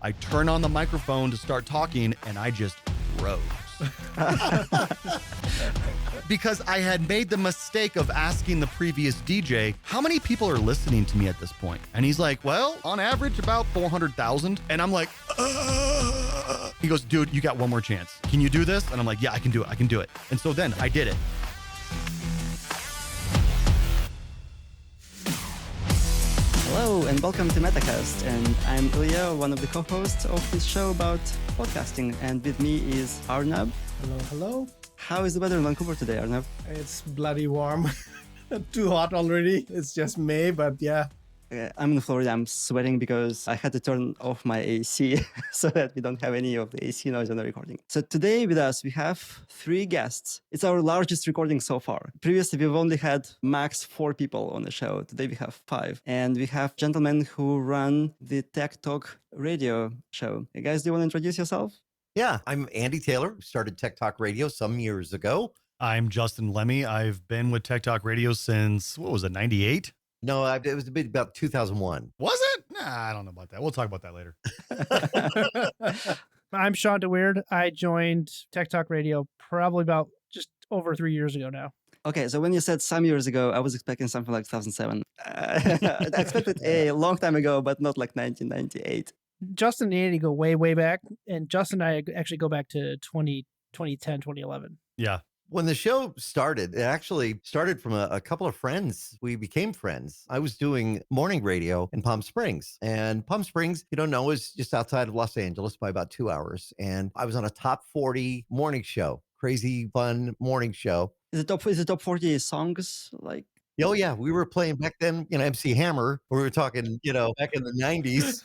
I turn on the microphone to start talking, and I just froze. Because I had made the mistake of asking the previous DJ, how many people are listening to me at this point? And he's like, well, on average, about 400,000. And I'm like, He goes, dude, you got one more chance. Can you do this? And I'm like, yeah, I can do it. And so then I did it. Hello and welcome to Metacast, and I'm Ilya, one of the co-hosts of this show about podcasting, and with me is Arnab. Hello. How is the weather in Vancouver today, Arnab? It's bloody warm. Too hot already. It's just May, but yeah. I'm in Florida. I'm sweating because I had to turn off my AC so that we don't have any of the AC noise on the recording. So today with us, we have 3 guests. It's our largest recording so far. Previously, we've only had max 4 people on the show. Today we have 5. And we have gentlemen who run the Tech Talk Radio show. Hey guys, do you want to introduce yourself? Yeah, I'm Andy Taylor. Started Tech Talk Radio some years ago. I'm Justin Lemme. I've been with Tech Talk Radio since, 98? No, it was about 2001. Was it? Nah, I don't know about that. We'll talk about that later. I'm Shawn DeWeerd. I joined Tech Talk Radio probably about just over 3 years ago now. Okay, so when you said some years ago, I was expecting something like 2007. I expected a long time ago, but not like 1998. Justin and Andy go way, way back. And Justin and I actually go back to 2010, 2011. Yeah. When the show started, it actually started from a couple of friends. We became friends. I was doing morning radio in Palm Springs. And Palm Springs, you don't know, is just outside of Los Angeles by about 2 hours. And I was on a top 40 morning show, crazy, fun morning show. Is it top 40 songs? Like, Oh, yeah. We were playing back then, MC Hammer. We were talking, back in the 90s.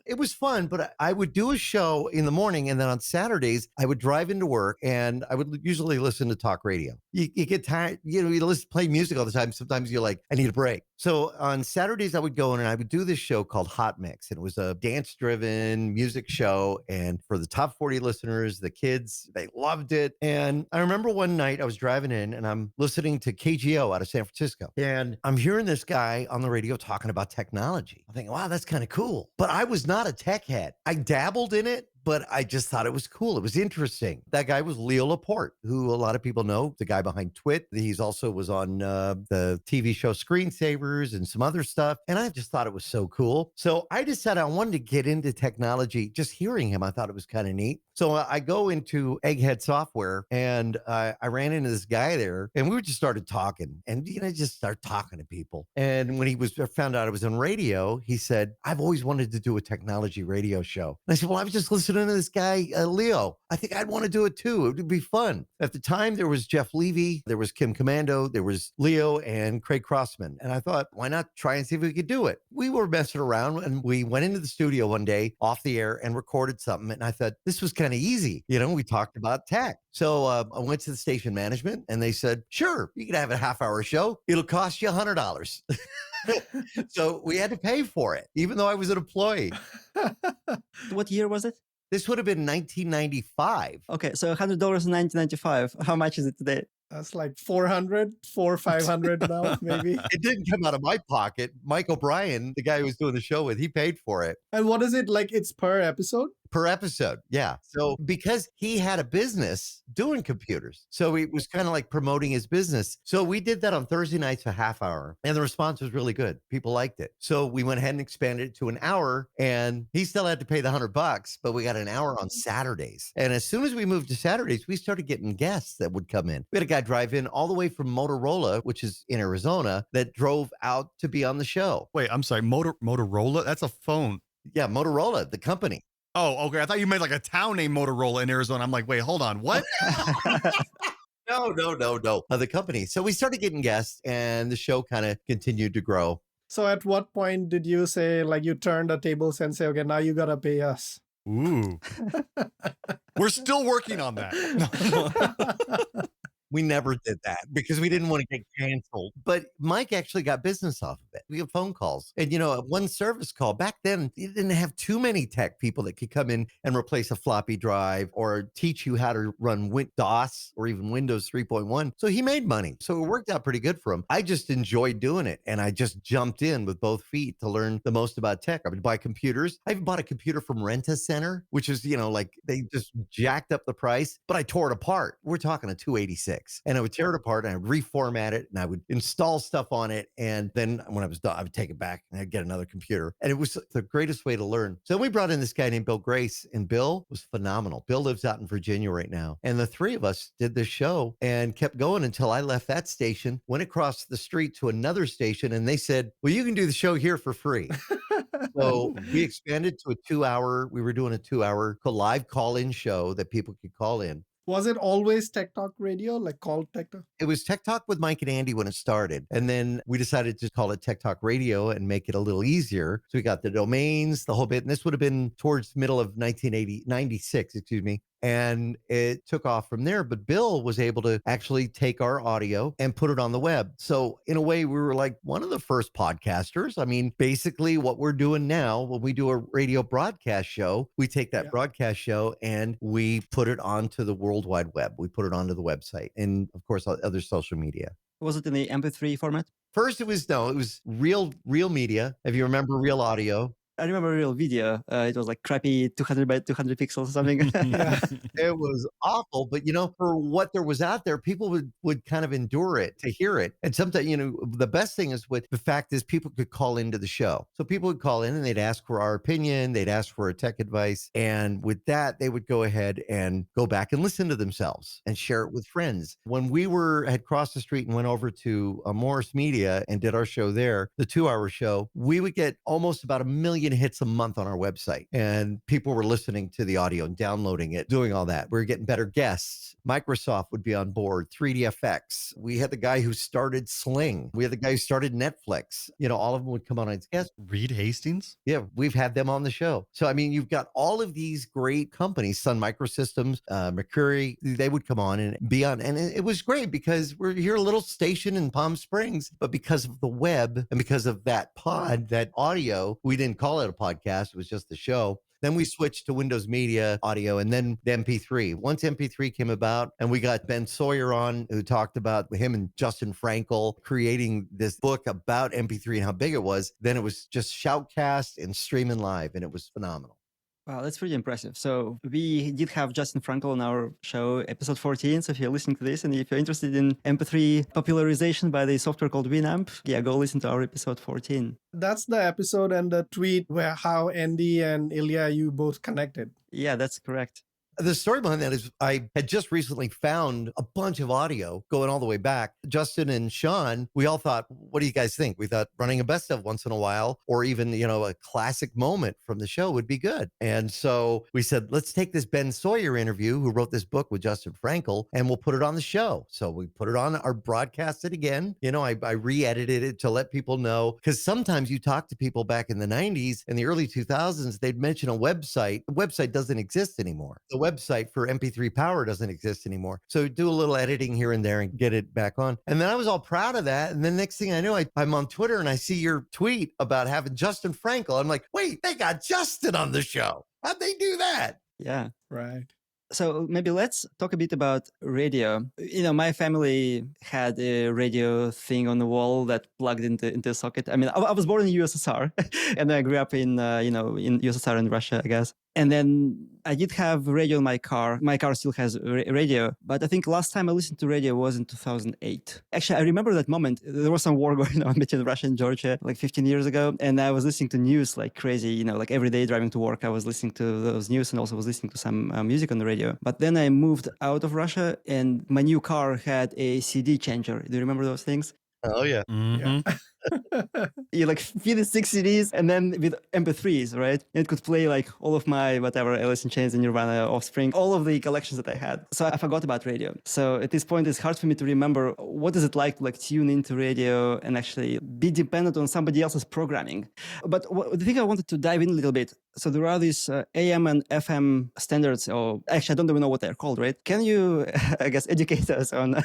It was fun, but I would do a show in the morning, and then on Saturdays, I would drive into work, and I would usually listen to talk radio. You get tired, you play music all the time. Sometimes you're like, I need a break. So on Saturdays, I would go in and I would do this show called Hot Mix. And it was a dance-driven music show. And for the top 40 listeners, the kids, they loved it. And I remember one night I was driving in and I'm listening to KGO out of San Francisco. And I'm hearing this guy on the radio talking about technology. I'm thinking, wow, that's kind of cool. But I was not a tech head. I dabbled in it, but I just thought it was cool. It was interesting. That guy was Leo Laporte, who a lot of people know, the guy behind Twit. He's also was on the TV show Screensavers and some other stuff. And I just thought it was so cool. So I decided I wanted to get into technology. Just hearing him, I thought it was kind of neat. So I go into Egghead Software and I ran into this guy there and we just started talking and, just start talking to people. And when he found out I was on radio, he said, I've always wanted to do a technology radio show. And I said, well, I was just listening to this guy, Leo. I think I'd want to do it too. It would be fun. At the time, there was Jeff Levy, there was Kim Commando, there was Leo and Craig Crossman. And I thought, why not try and see if we could do it? We were messing around and we went into the studio one day off the air and recorded something. And I thought, this was kind of easy. We talked about tech. So I went to the station management and they said, sure, you can have a half-hour show. It'll cost you $100. So we had to pay for it, even though I was an employee. what year was it? This would have been 1995. Okay, so $100 in 1995. How much is it today? That's like 500 now, maybe. It didn't come out of my pocket. Mike O'Brien, the guy who was doing the show with, he paid for it. And what is it like? It's per episode? Per episode, yeah. So because he had a business doing computers, so it was kind of like promoting his business. So we did that on Thursday nights, a half hour, and the response was really good. People liked it. So we went ahead and expanded it to an hour, and he still had to pay the $100, but we got an hour on Saturdays. And as soon as we moved to Saturdays, we started getting guests that would come in. We had a guy drive in all the way from Motorola, which is in Arizona, that drove out to be on the show. Wait, I'm sorry. Motorola? That's a phone. Yeah, Motorola, the company. Oh, okay. I thought you meant like a town named Motorola in Arizona. I'm like, wait, hold on. What? No. The company. So we started getting guests and the show kind of continued to grow. So at what point did you say, like you turned the tables and say, okay, now you got to pay us? Ooh. We're still working on that. We never did that because we didn't want to get canceled. But Mike actually got business off of it. We have phone calls. And, one service call back then, you didn't have too many tech people that could come in and replace a floppy drive or teach you how to run DOS or even Windows 3.1. So he made money. So it worked out pretty good for him. I just enjoyed doing it. And I just jumped in with both feet to learn the most about tech. I would buy computers. I even bought a computer from Rent-A-Center, which is, like they just jacked up the price, but I tore it apart. We're talking a 286. And I would tear it apart and I would reformat it and I would install stuff on it. And then when I was done, I would take it back and I'd get another computer. And it was the greatest way to learn. So we brought in this guy named Bill Grace, and Bill was phenomenal. Bill lives out in Virginia right now. And the three of us did this show and kept going until I left that station, went across the street to another station, and they said, well, you can do the show here for free. So we expanded to a 2-hour, we were doing a 2-hour live call-in show that people could call in. Was it always Tech Talk Radio, like called Tech Talk? It was Tech Talk with Mike and Andy when it started. And then we decided to call it Tech Talk Radio and make it a little easier. So we got the domains, the whole bit. And this would have been towards middle of 96, excuse me. And it took off from there. But Bill was able to actually take our audio and put it on the web. So in a way, we were like one of the first podcasters. I mean, basically what we're doing now, when we do a radio broadcast show, we take that broadcast show and we put it onto the World Wide Web. We put it onto the website and, of course, other social media. Was it in the MP3 format? First, it was real media. If you remember Real Audio. I remember a real video. It was like crappy 200 by 200 pixels or something. It was awful, but for what there was out there, people would kind of endure it to hear it. And sometimes, the best thing is the fact is people could call into the show. So people would call in and they'd ask for our opinion. They'd ask for a tech advice. And with that, they would go ahead and go back and listen to themselves and share it with friends. When we had crossed the street and went over to Morris Media and did our show there, the 2-hour show, we would get almost about 1 million hits a month on our website, and people were listening to the audio and downloading it, doing all that. We were getting better guests. Microsoft would be on board, 3DFX. We had the guy who started Sling. We had the guy who started Netflix. All of them would come on as guests. Reed Hastings? Yeah, we've had them on the show. So, I mean, you've got all of these great companies, Sun Microsystems, Mercury, they would come on and be on. And it was great because we're here, a little station in Palm Springs, but because of the web and because of that that audio, we didn't call it a podcast. It was just the show. Then we switched to Windows Media Audio and then the MP3. Once MP3 came about and we got Ben Sawyer on, who talked about him and Justin Frankel creating this book about MP3 and how big it was, then it was just shoutcast and streaming live, and it was phenomenal. Wow, that's pretty impressive. So we did have Justin Frankel on our show, episode 14. So if you're listening to this and if you're interested in MP3 popularization by the software called Winamp, go listen to our episode 14. That's the episode and the tweet where how Andy and Ilya, you both connected. Yeah, that's correct. The story behind that is I had just recently found a bunch of audio going all the way back. Justin and Shawn, we all thought, what do you guys think? We thought running a best of once in a while, or even, a classic moment from the show would be good. And so we said, let's take this Ben Sawyer interview, who wrote this book with Justin Frankel, and we'll put it on the show. So we put it on our broadcast it again. I re-edited it to let people know, because sometimes you talk to people back in the 90s and the early 2000s, they'd mention a website. The website doesn't exist anymore. The website for MP3 Power doesn't exist anymore. So do a little editing here and there and get it back on. And then I was all proud of that. And then next thing I know, I'm on Twitter and I see your tweet about having Justin Frankel. I'm like, wait, they got Justin on the show. How'd they do that? Yeah. Right. So maybe let's talk a bit about radio. My family had a radio thing on the wall that plugged into a socket. I mean, I was born in USSR and I grew up in USSR and Russia, I guess. And then I did have radio in my car. My car still has radio, but I think last time I listened to radio was in 2008. Actually, I remember that moment. There was some war going on between Russia and Georgia like 15 years ago. And I was listening to news like crazy, like every day driving to work, I was listening to those news and also was listening to some music on the radio. But then I moved out of Russia and my new car had a CD changer. Do you remember those things? Oh, yeah. Mm-hmm. Yeah. You like feed it 6 CDs and then with MP3s, right? It could play like all of my whatever Alice in Chains and Nirvana, Offspring, all of the collections that I had. So I forgot about radio. So at this point, it's hard for me to remember what is it like to like tune into radio and actually be dependent on somebody else's programming. But the thing I wanted to dive in a little bit. So there are these AM and FM standards, or actually I don't even know what they're called, right? Can you, I guess, educate us on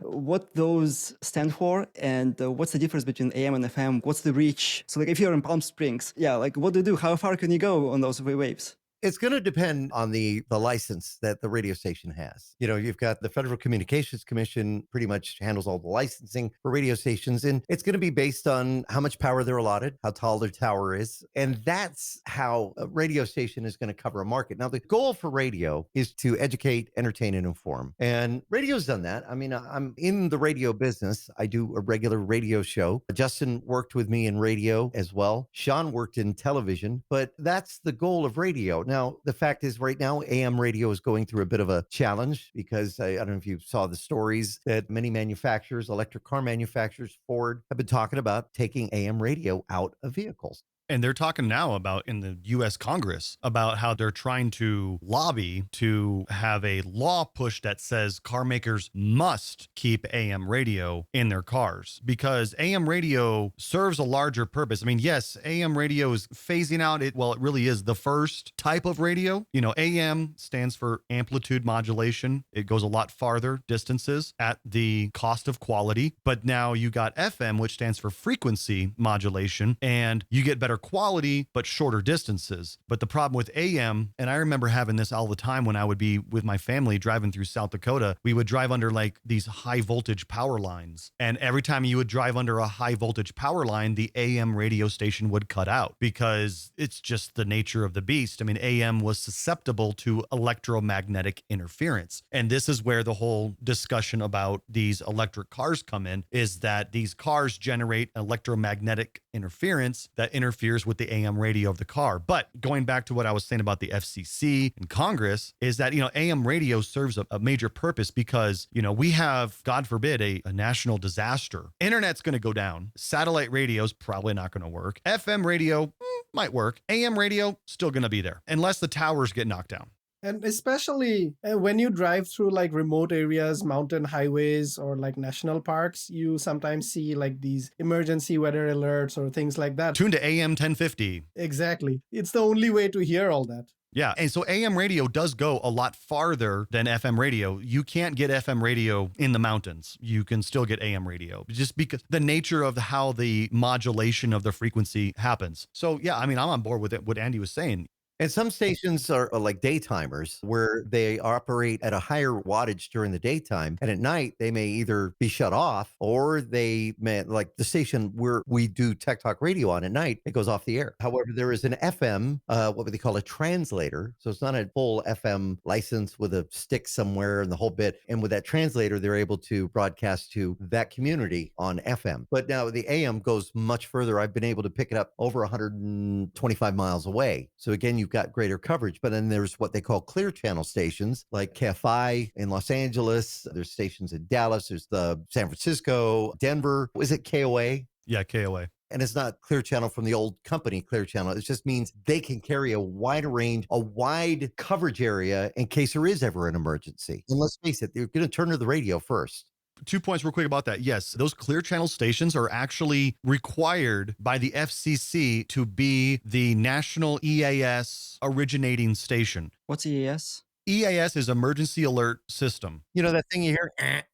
what those stand for and what's the difference between AM and FM? What's the reach? So like if you're in Palm Springs, yeah, like what do you do? How far can you go on those waves? It's going to depend on the license that the radio station has. You know, you've got the Federal Communications Commission pretty much handles all the licensing for radio stations, and it's going to be based on how much power they're allotted, how tall their tower is, and that's how a radio station is going to cover a market. Now, the goal for radio is to educate, entertain, and inform, and radio's done that. I mean, I'm in the radio business. I do a regular radio show. Justin worked with me in radio as well. Shawn worked in television, but that's the goal of radio. Now, the fact is right now, AM radio is going through a bit of a challenge because I don't know if you saw the stories that many manufacturers, electric car manufacturers, Ford, have been talking about taking AM radio out of vehicles. And they're talking now about in the U.S. Congress about how they're trying to lobby to have a law push that says car makers must keep AM radio in their cars because AM radio serves a larger purpose. I mean, yes, AM radio is phasing out it. Well, it really is the first type of radio. You know, AM stands for amplitude modulation. It goes a lot farther distances at the cost of quality. But now you got FM, which stands for frequency modulation, and you get better quality, but shorter distances. But the problem with AM, and I remember having this all the time when I would be with my family driving through South Dakota, we would drive under like these high voltage power lines. And every time you would drive under a high voltage power line, the AM radio station would cut out because it's just the nature of the beast. I mean, AM was susceptible to electromagnetic interference. And this is where the whole discussion about these electric cars come in, is that these cars generate electromagnetic interference that interferes with the AM radio of the car. But going back to what I was saying about the FCC and Congress is that, you know, AM radio serves a major purpose because, you know, we have, God forbid, a national disaster. Internet's going to go down. Satellite radio is probably not going to work. FM radio might work. AM radio still going to be there unless the towers get knocked down. And especially when you drive through like remote areas, mountain highways, or like national parks, you sometimes see like these emergency weather alerts or things like that. Tune to AM 1050. Exactly. It's the only way to hear all that. Yeah. And so AM radio does go a lot farther than FM radio. You can't get FM radio in the mountains. You can still get AM radio just because the nature of how the modulation of the frequency happens. So, yeah, I mean, I'm on board with it, what Andy was saying. And some stations are like daytimers where they operate at a higher wattage during the daytime. And at night, they may either be shut off or they may, like the station where we do Tech Talk Radio on at night, it goes off the air. However, there is an FM, what they call a translator. So it's not a full FM license with a stick somewhere and the whole bit. And with that translator, they're able to broadcast to that community on FM. But now the AM goes much further. I've been able to pick it up over 125 miles away. So again, you've got greater coverage. But then there's what they call clear channel stations like KFI in Los Angeles. There's stations in Dallas. There's the San Francisco, Denver. Is it KOA? Yeah, KOA. And it's not Clear Channel from the old company, Clear Channel. It just means they can carry a wide range, a wide coverage area in case there is ever an emergency. And let's face it, they're going to turn to the radio first. 2 points real quick about that. Yes, those clear channel stations are actually required by the FCC to be the national EAS originating station. What's EAS? EAS is Emergency Alert System. You know that thing you hear?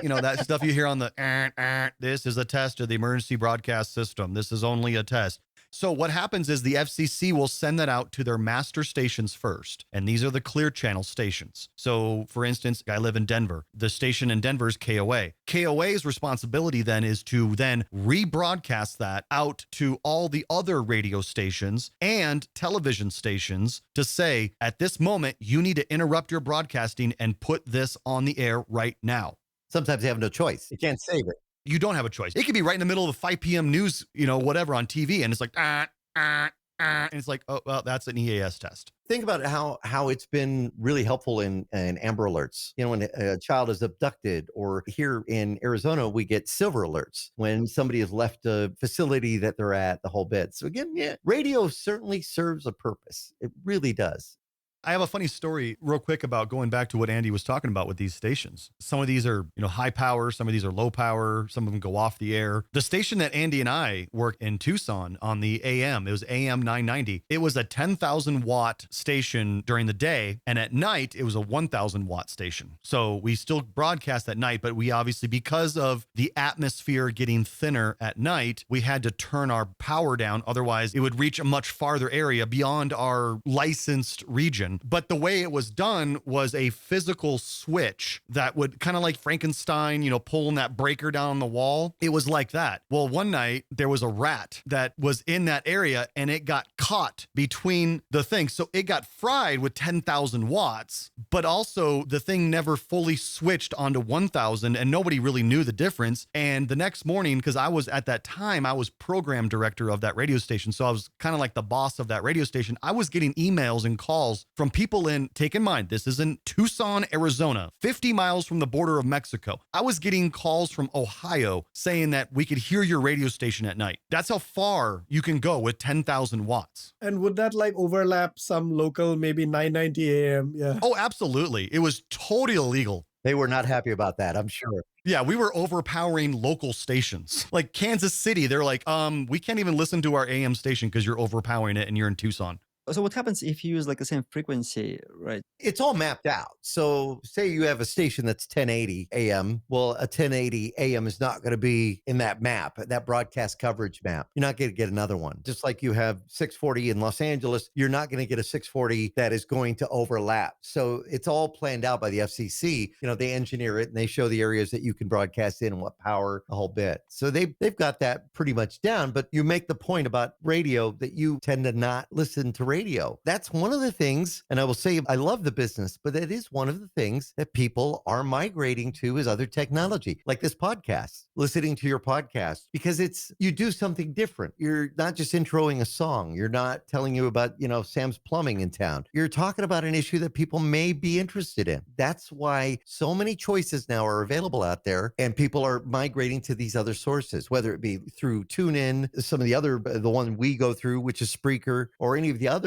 You know, that stuff you hear on the, this is a test of the emergency broadcast system. This is only a test. So what happens is the FCC will send that out to their master stations first. And these are the clear channel stations. So for instance, I live in Denver. The station in Denver is KOA. KOA's responsibility then is to then rebroadcast that out to all the other radio stations and television stations to say, at this moment, you need to interrupt your broadcasting and put this on the air right now. Sometimes they have no choice. You can't save it. You don't have a choice. It could be right in the middle of the 5 p.m. news, you know, whatever on TV. And it's like, and And it's like, oh, well, that's an EAS test. Think about how it's been really helpful in Amber Alerts. You know, when a child is abducted, or here in Arizona, we get silver alerts when somebody has left a facility that they're at, the whole bit. So again, yeah, radio certainly serves a purpose. It really does. I have a funny story real quick about going back to what Andy was talking about with these stations. Some of these are, high power. Some of these are low power. Some of them go off the air. The station that Andy and I worked in Tucson on the AM, it was AM 990. It was a 10,000 watt station during the day. And at night, it was a 1,000 watt station. So we still broadcast at night, but we obviously, because of the atmosphere getting thinner at night, we had to turn our power down. Otherwise, it would reach a much farther area beyond our licensed region. But the way it was done was a physical switch that would kind of like Frankenstein, pulling that breaker down on the wall. It was like that. Well, one night there was a rat that was in that area and it got caught between the things. So it got fried with 10,000 watts, but also the thing never fully switched onto 1,000 and nobody really knew the difference. And the next morning, because I was program director of that radio station. So I was kind of like the boss of that radio station. I was getting emails and calls from people take in mind, this is in Tucson, Arizona, 50 miles from the border of Mexico. I was getting calls from Ohio saying that we could hear your radio station at night. That's how far you can go with 10,000 watts. And would that overlap some local, maybe 990 AM? Yeah. Oh, absolutely. It was totally illegal. They were not happy about that, I'm sure. Yeah, we were overpowering local stations. Like Kansas City, they're like, we can't even listen to our AM station because you're overpowering it and you're in Tucson. So what happens if you use the same frequency, right? It's all mapped out. So say you have a station that's 1080 AM. Well, a 1080 AM is not going to be in that map, that broadcast coverage map. You're not going to get another one. Just like you have 640 in Los Angeles, you're not going to get a 640 that is going to overlap. So it's all planned out by the FCC. They engineer it and they show the areas that you can broadcast in and what power, the whole bit. So they've got that pretty much down. But you make the point about radio that you tend to not listen to radio. That's one of the things, and I will say I love the business, but it is one of the things that people are migrating to is other technology, like this podcast, listening to your podcast, because you do something different. You're not just introing a song. You're not telling you about, Sam's Plumbing in town. You're talking about an issue that people may be interested in. That's why so many choices now are available out there, and people are migrating to these other sources, whether it be through TuneIn, some of the one we go through, which is Spreaker, or any of the others.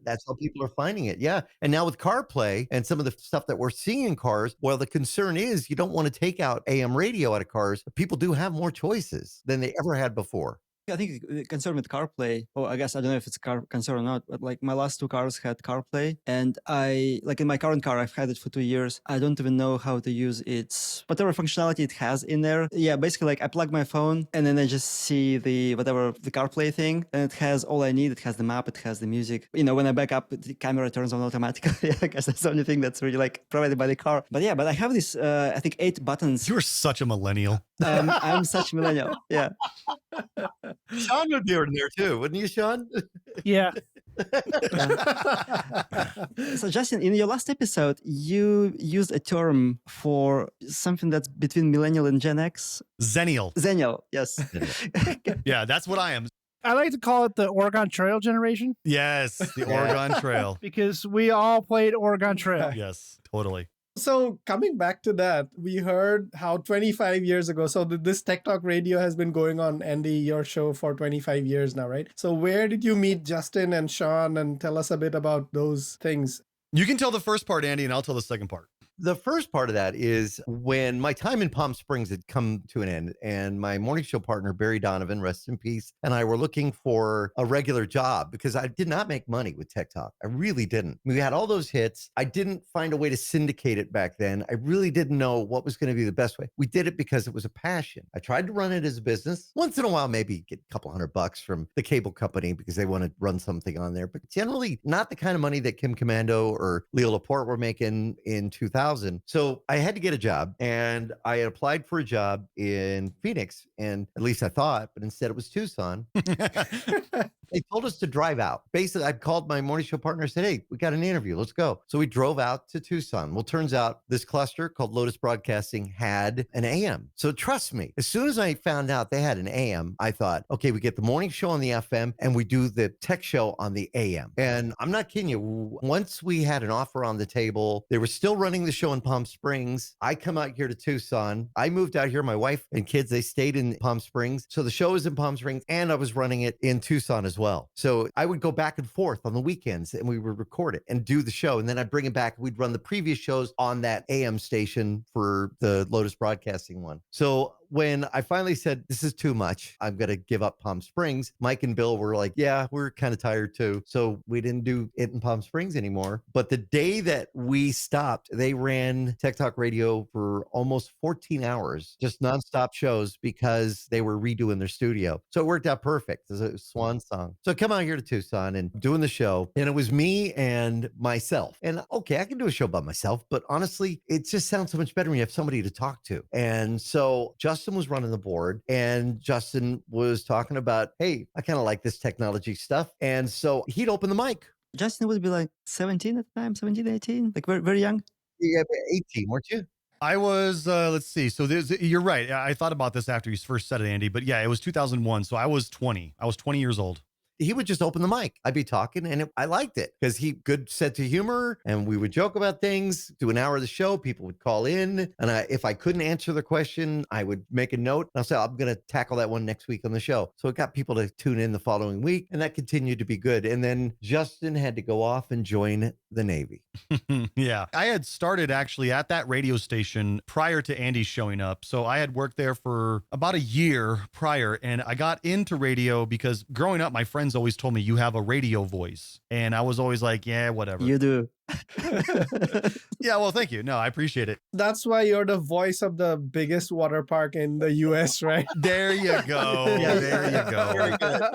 That's how people are finding it. Yeah. And now with CarPlay and some of the stuff that we're seeing in cars, well, the concern is you don't want to take out AM radio out of cars. People do have more choices than they ever had before. I think the concern with CarPlay, I guess I don't know if it's a car concern or not, but like my last two cars had CarPlay, and in my current car, I've had it for 2 years. I don't even know how to use whatever functionality it has in there. Yeah, basically I plug my phone and then I just see the CarPlay thing, and it has all I need. It has the map, it has the music. When I back up, the camera turns on automatically. I guess that's the only thing that's really provided by the car. But I have this, I think 8 buttons. You're such a millennial. I'm such a millennial. Yeah. Shawn would be in there too, wouldn't you, Shawn? Yeah. So Justin, in your last episode, you used a term for something that's between millennial and Gen X. Zennial, yes. Yeah, that's what I am. I like to call it the Oregon Trail generation. Yes, the Oregon Trail. Because we all played Oregon Trail. Yes, totally. So coming back to that, we heard how 25 years ago, so this Tech Talk Radio has been going on, Andy, your show for 25 years now, right? So where did you meet Justin and Shawn, and tell us a bit about those things? You can tell the first part, Andy, and I'll tell the second part. The first part of that is when my time in Palm Springs had come to an end, and my morning show partner, Barry Donovan, rest in peace, and I were looking for a regular job because I did not make money with Tech Talk. I really didn't. We had all those hits. I didn't find a way to syndicate it back then. I really didn't know what was going to be the best way. We did it because it was a passion. I tried to run it as a business. Once in a while, maybe get a couple $100 from the cable company because they want to run something on there, but generally not the kind of money that Kim Commando or Leo Laporte were making in 2000. So I had to get a job, and I had applied for a job in Phoenix, and at least I thought, but instead it was Tucson. They told us to drive out. Basically, I called my morning show partner and said, hey, we got an interview. Let's go. So we drove out to Tucson. Well, turns out this cluster called Lotus Broadcasting had an AM. So trust me, as soon as I found out they had an AM, I thought, okay, we get the morning show on the FM and we do the tech show on the AM. And I'm not kidding you. Once we had an offer on the table, they were still running the show in Palm Springs. I come out here to Tucson. I moved out here. My wife and kids, they stayed in Palm Springs. So the show was in Palm Springs and I was running it in Tucson as well. So I would go back and forth on the weekends and we would record it and do the show. And then I'd bring it back. We'd run the previous shows on that AM station for the Lotus Broadcasting one. So when I finally said, this is too much, I'm going to give up Palm Springs, Mike and Bill were like, yeah, we're kind of tired too. So we didn't do it in Palm Springs anymore. But the day that we stopped, they ran Tech Talk Radio for almost 14 hours, just nonstop shows because they were redoing their studio. So it worked out perfect as a swan song. So I come out here to Tucson and doing the show, and it was me and myself. And okay, I can do a show by myself, but honestly, it just sounds so much better when you have somebody to talk to. And so Justin was running the board, and Justin was talking about, hey, I kind of like this technology stuff. And so he'd open the mic. Justin would be like 17 at the time, 17, 18, like very, very young. Yeah, 18, weren't you? I was, let's see. So you're right. I thought about this after you first said it, Andy, but yeah, it was 2001. So I was 20. I was 20 years old. He would just open the mic. I'd be talking and I liked it because he good sense of humor and we would joke about things, do an hour of the show. People would call in and if I couldn't answer the question, I would make a note and I'll say, I'm going to tackle that one next week on the show. So it got people to tune in the following week and that continued to be good. And then Justin had to go off and join the Navy. Yeah. I had started actually at that radio station prior to Andy showing up. So I had worked there for about a year prior and I got into radio because growing up, my friends always told me you have a radio voice. And I was always like, yeah, whatever. You do. Yeah, well, thank you. No, I appreciate it. That's why you're the voice of the biggest water park in the US, right? There you go. Yeah, there you go. Very good.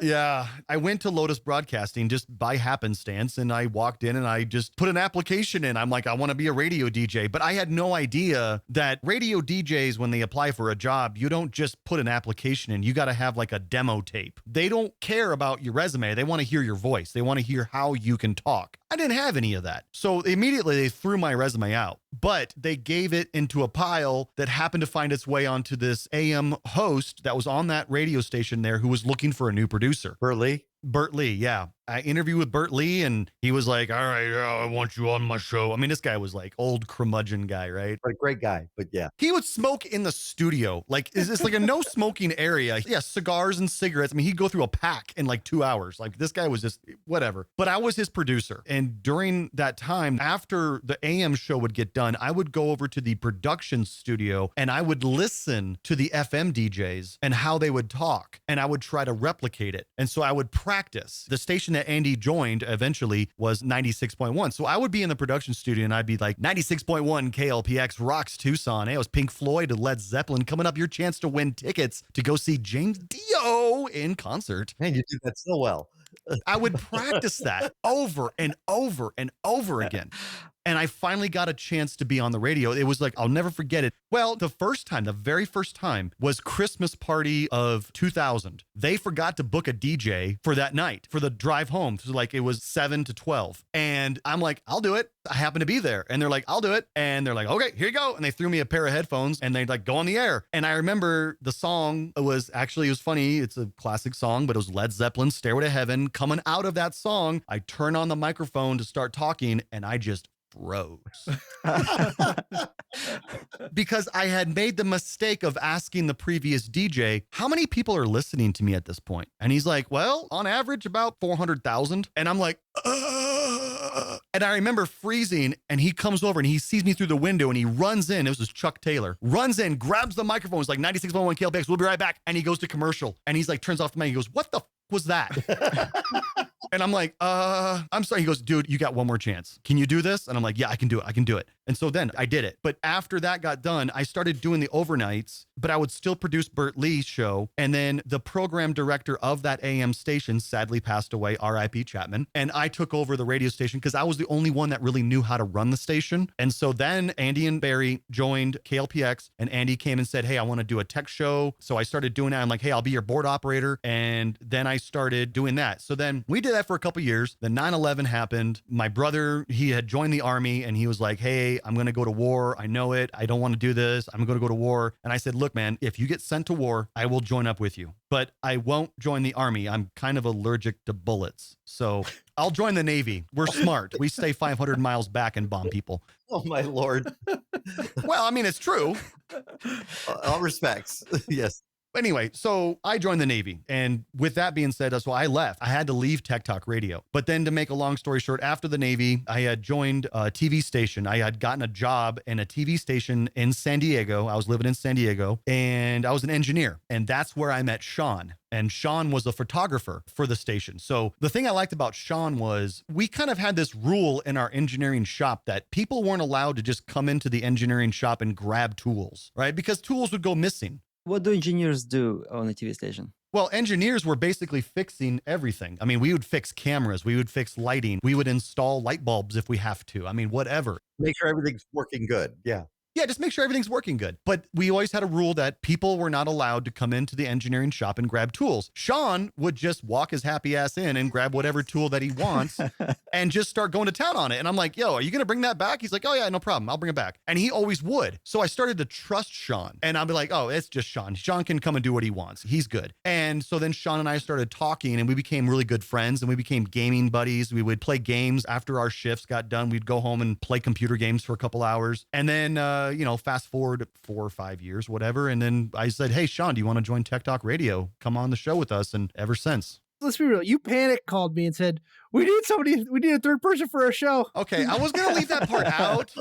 Yeah. I went to Lotus Broadcasting just by happenstance and I walked in and I just put an application in. I'm like, I want to be a radio DJ. But I had no idea that radio DJs, when they apply for a job, you don't just put an application in. You got to have like a demo tape. They don't care about your resume. They want to hear your voice. They want to hear how you can talk. I didn't have any of that. So immediately they threw my resume out, but they gave it into a pile that happened to find its way onto this AM host that was on that radio station there who was looking for a new producer. Burley. Bert Lee, yeah. I interviewed with Bert Lee and he was like, all right, yeah, I want you on my show. I mean, this guy was like old curmudgeon guy, right? But a great guy, but yeah. He would smoke in the studio. Like, is this like a no smoking area? Yeah, cigars and cigarettes. I mean, he'd go through a pack in like 2 hours. Like this guy was just whatever. But I was his producer. And during that time, after the AM show would get done, I would go over to the production studio and I would listen to the FM DJs and how they would talk. And I would try to replicate it. And so I would practice. The station that Andy joined eventually was 96.1. So I would be in the production studio and I'd be like, 96.1 KLPX rocks Tucson. Hey, it was Pink Floyd and Led Zeppelin. Coming up, your chance to win tickets to go see James Dio in concert. Man, you did that so well. I would practice that over and over and over again. And I finally got a chance to be on the radio. It was like, I'll never forget it. Well, the very first time was Christmas party of 2000. They forgot to book a DJ for that night, for the drive home. So like it was 7 to 12. And I'm like, I'll do it. I happen to be there. And they're like, I'll do it. And they're like, okay, here you go. And they threw me a pair of headphones and they like go on the air. And I remember the song it was funny. It's a classic song, but it was Led Zeppelin, Stairway to Heaven. Coming out of that song, I turn on the microphone to start talking and I just froze because I had made the mistake of asking the previous DJ, how many people are listening to me at this point? And he's like, well, on average, about 400,000. And I'm like, and I remember freezing and he comes over and he sees me through the window and he runs in. It was Chuck Taylor, runs in, grabs the microphone. It's like 96.1 KLPX. We'll be right back. And he goes to commercial and he's like, turns off the mic. He goes, what the was that? And I'm like, I'm sorry. He goes, dude, you got one more chance. Can you do this? And I'm like, yeah, I can do it. I can do it. And so then I did it. But after that got done, I started doing the overnights, but I would still produce Bert Lee's show. And then the program director of that AM station sadly passed away, R.I.P. Chapman. And I took over the radio station because I was the only one that really knew how to run the station. And so then Andy and Barry joined KLPX, and Andy came and said, hey, I want to do a tech show. So I started doing that. I'm like, hey, I'll be your board operator. And then I started doing that. So then we did that for a couple years. Then 9/11 happened. My brother, he had joined the army, and he was like, hey, I'm going to go to war. I know it. I don't want to do this. I'm going to go to war. And I said, look, man, if you get sent to war, I will join up with you, but I won't join the army. I'm kind of allergic to bullets. So I'll join the Navy. We're smart. We stay 500 miles back and bomb people. Oh, my Lord. Well, I mean, it's true. All respects. Yes. Anyway, so I joined the Navy. And with that being said, that's why I left. I had to leave Tech Talk Radio. But then to make a long story short, after the Navy, I had joined a TV station. I had gotten a job in a TV station in San Diego. I was living in San Diego, and I was an engineer. And that's where I met Shawn. And Shawn was a photographer for the station. So the thing I liked about Shawn was we kind of had this rule in our engineering shop that people weren't allowed to just come into the engineering shop and grab tools, right? Because tools would go missing. What do engineers do on a TV station? Well, engineers were basically fixing everything. I mean, we would fix cameras, we would fix lighting, we would install light bulbs if we have to. I mean, whatever. Make sure everything's working good. Yeah. Yeah, just make sure everything's working good. But we always had a rule that people were not allowed to come into the engineering shop and grab tools. Shawn would just walk his happy ass in and grab whatever tool that he wants and just start going to town on it. And I'm like, yo, are you going to bring that back? He's like, oh yeah, no problem. I'll bring it back. And he always would. So I started to trust Shawn, and I'd be like, oh, it's just Shawn. Shawn can come and do what he wants. He's good. And so then Shawn and I started talking, and we became really good friends, and we became gaming buddies. We would play games after our shifts got done. We'd go home and play computer games for a couple hours. And then, fast forward 4 or 5 years, whatever. And then I said, hey, Shawn, do you want to join Tech Talk Radio? Come on the show with us. And ever since. Let's be real. You panic called me and said, we need a third person for our show. Okay, I was going to leave that part out,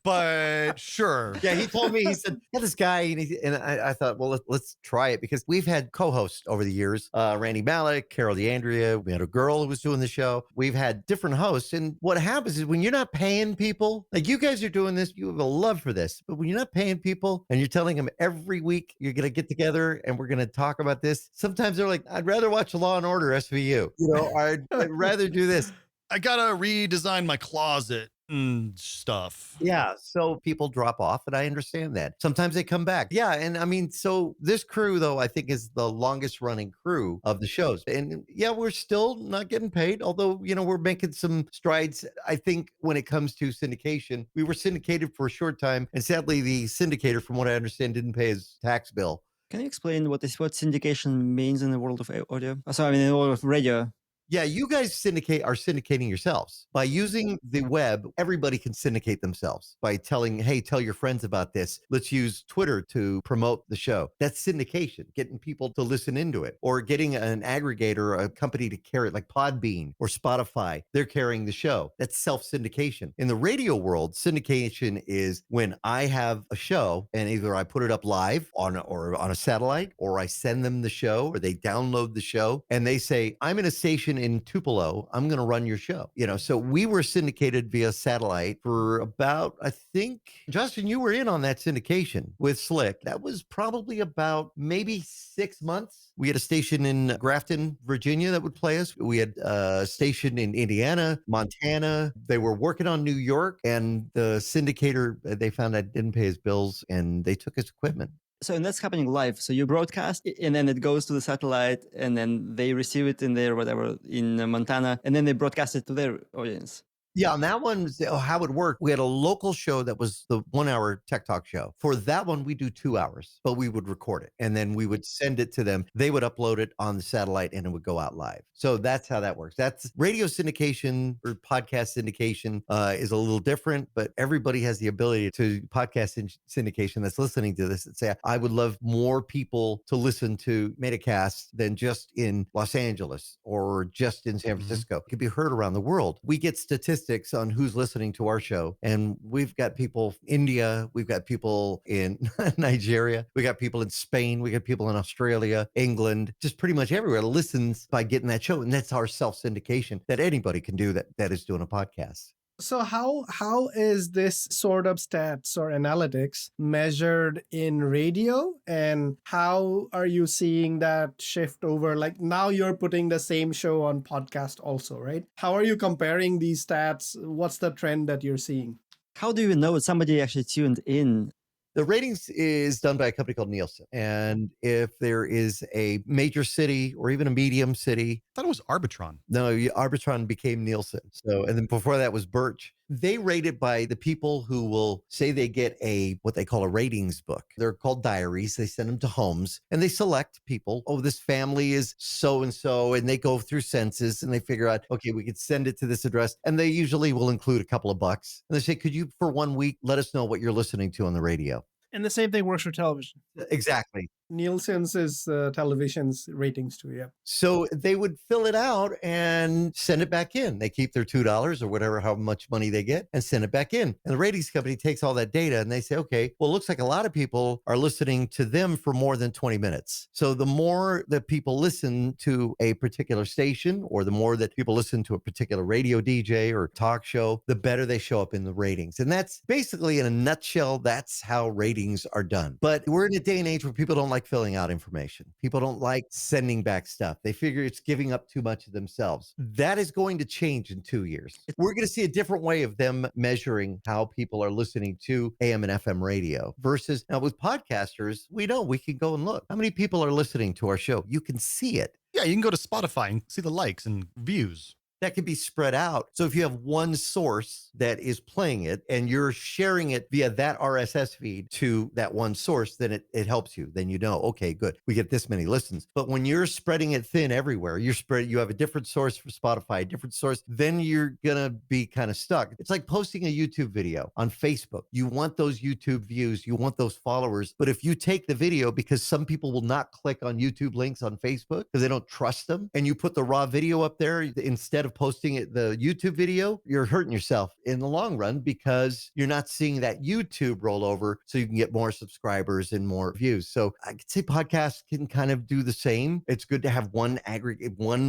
but sure. Yeah, he told me, he said, yeah, this guy, and I thought, well, let's try it, because we've had co-hosts over the years, Randy Malik, Carol DeAndrea, we had a girl who was doing the show. We've had different hosts, and what happens is when you're not paying people, like you guys are doing this, you have a love for this, but when you're not paying people and you're telling them every week you're going to get together and we're going to talk about this, sometimes they're like, I'd rather watch Law and Order SVU. I'd rather do this. I gotta redesign my closet and stuff. Yeah, so people drop off, and I understand that. Sometimes they come back. Yeah, and I mean, so this crew, though, I think is the longest running crew of the shows. And yeah, we're still not getting paid, although, we're making some strides. I think when it comes to syndication, we were syndicated for a short time, and sadly, the syndicator, from what I understand, didn't pay his tax bill. Can you explain what syndication means in the world of audio? In the world of radio. Yeah, you guys are syndicating yourselves. By using the web, everybody can syndicate themselves by telling, hey, tell your friends about this. Let's use Twitter to promote the show. That's syndication, getting people to listen into it, or getting an aggregator, a company to carry it, like Podbean or Spotify. They're carrying the show. That's self-syndication. In the radio world, syndication is when I have a show and either I put it up live on a satellite, or I send them the show, or they download the show and they say, I'm in a station in Tupelo, I'm going to run your show. So we were syndicated via satellite for about, I think, Justin, you were in on that syndication with Slick. That was probably about maybe 6 months. We had a station in Grafton, Virginia that would play us. We had a station in Indiana, Montana. They were working on New York, and the syndicator, they found I didn't pay his bills, and they took his equipment. So, and that's happening live. So you broadcast, and then it goes to the satellite, and then they receive it in their whatever in Montana, and then they broadcast it to their audience. Yeah, on that one, how it worked, we had a local show that was the 1 hour Tech Talk show. For that one, we do 2 hours, but we would record it and then we would send it to them. They would upload it on the satellite and it would go out live. So that's how that works. That's radio syndication or podcast syndication is a little different, but everybody has the ability to podcast syndication that's listening to this and say, I would love more people to listen to Metacast than just in Los Angeles or just in San Francisco. It could be heard around the world. We get statistics on who's listening to our show. And we've got people in India, we've got people in Nigeria, we got people in Spain, we got people in Australia, England, just pretty much everywhere listens by getting that show. And that's our self-syndication that anybody can do that is doing a podcast. So how is this sort of stats or analytics measured in radio, and how are you seeing that shift over? Like now you're putting the same show on podcast also, right? How are you comparing these stats? What's the trend that you're seeing? How do you know somebody actually tuned in? The ratings is done by a company called Nielsen. And if there is a major city or even a medium city, I thought it was Arbitron. no, Arbitron became Nielsen. So, and then before that was Birch. They rate it by the people who will say they get what they call a ratings book. They're called diaries. They send them to homes and they select people. Oh, this family is so and so, and they go through census and they figure out, okay, we could send it to this address. And they usually will include a couple of bucks. And they say, could you for 1 week let us know what you're listening to on the radio? And the same thing works for television. Exactly. Nielsen's is television's ratings too, yeah. So they would fill it out and send it back in. They keep their $2 or whatever, how much money they get, and send it back in. And the ratings company takes all that data and they say, okay, well, it looks like a lot of people are listening to them for more than 20 minutes. So the more that people listen to a particular station, or the more that people listen to a particular radio DJ or talk show, the better they show up in the ratings. And that's basically, in a nutshell, that's how ratings are done. But we're in a day and age where people don't like filling out information. People don't like sending back stuff. They figure it's giving up too much of themselves. That is going to change in 2 years. We're going to see a different way of them measuring how people are listening to AM and FM radio versus now with podcasters, we can go and look. How many people are listening to our show? You can see it. Yeah, you can go to Spotify and see the likes and views. That can be spread out. So if you have one source that is playing it and you're sharing it via that RSS feed to that one source, then it helps you. Then you know, okay, good, we get this many listens. But when you're spreading it thin everywhere, you have a different source for Spotify, a different source, then you're gonna be kind of stuck. It's like posting a YouTube video on Facebook. You want those YouTube views, you want those followers. But if you take the video, because some people will not click on YouTube links on Facebook because they don't trust them, and you put the raw video up there instead of posting the YouTube video, you're hurting yourself in the long run because you're not seeing that YouTube roll over so you can get more subscribers and more views. So I could say podcasts can kind of do the same. It's good to have one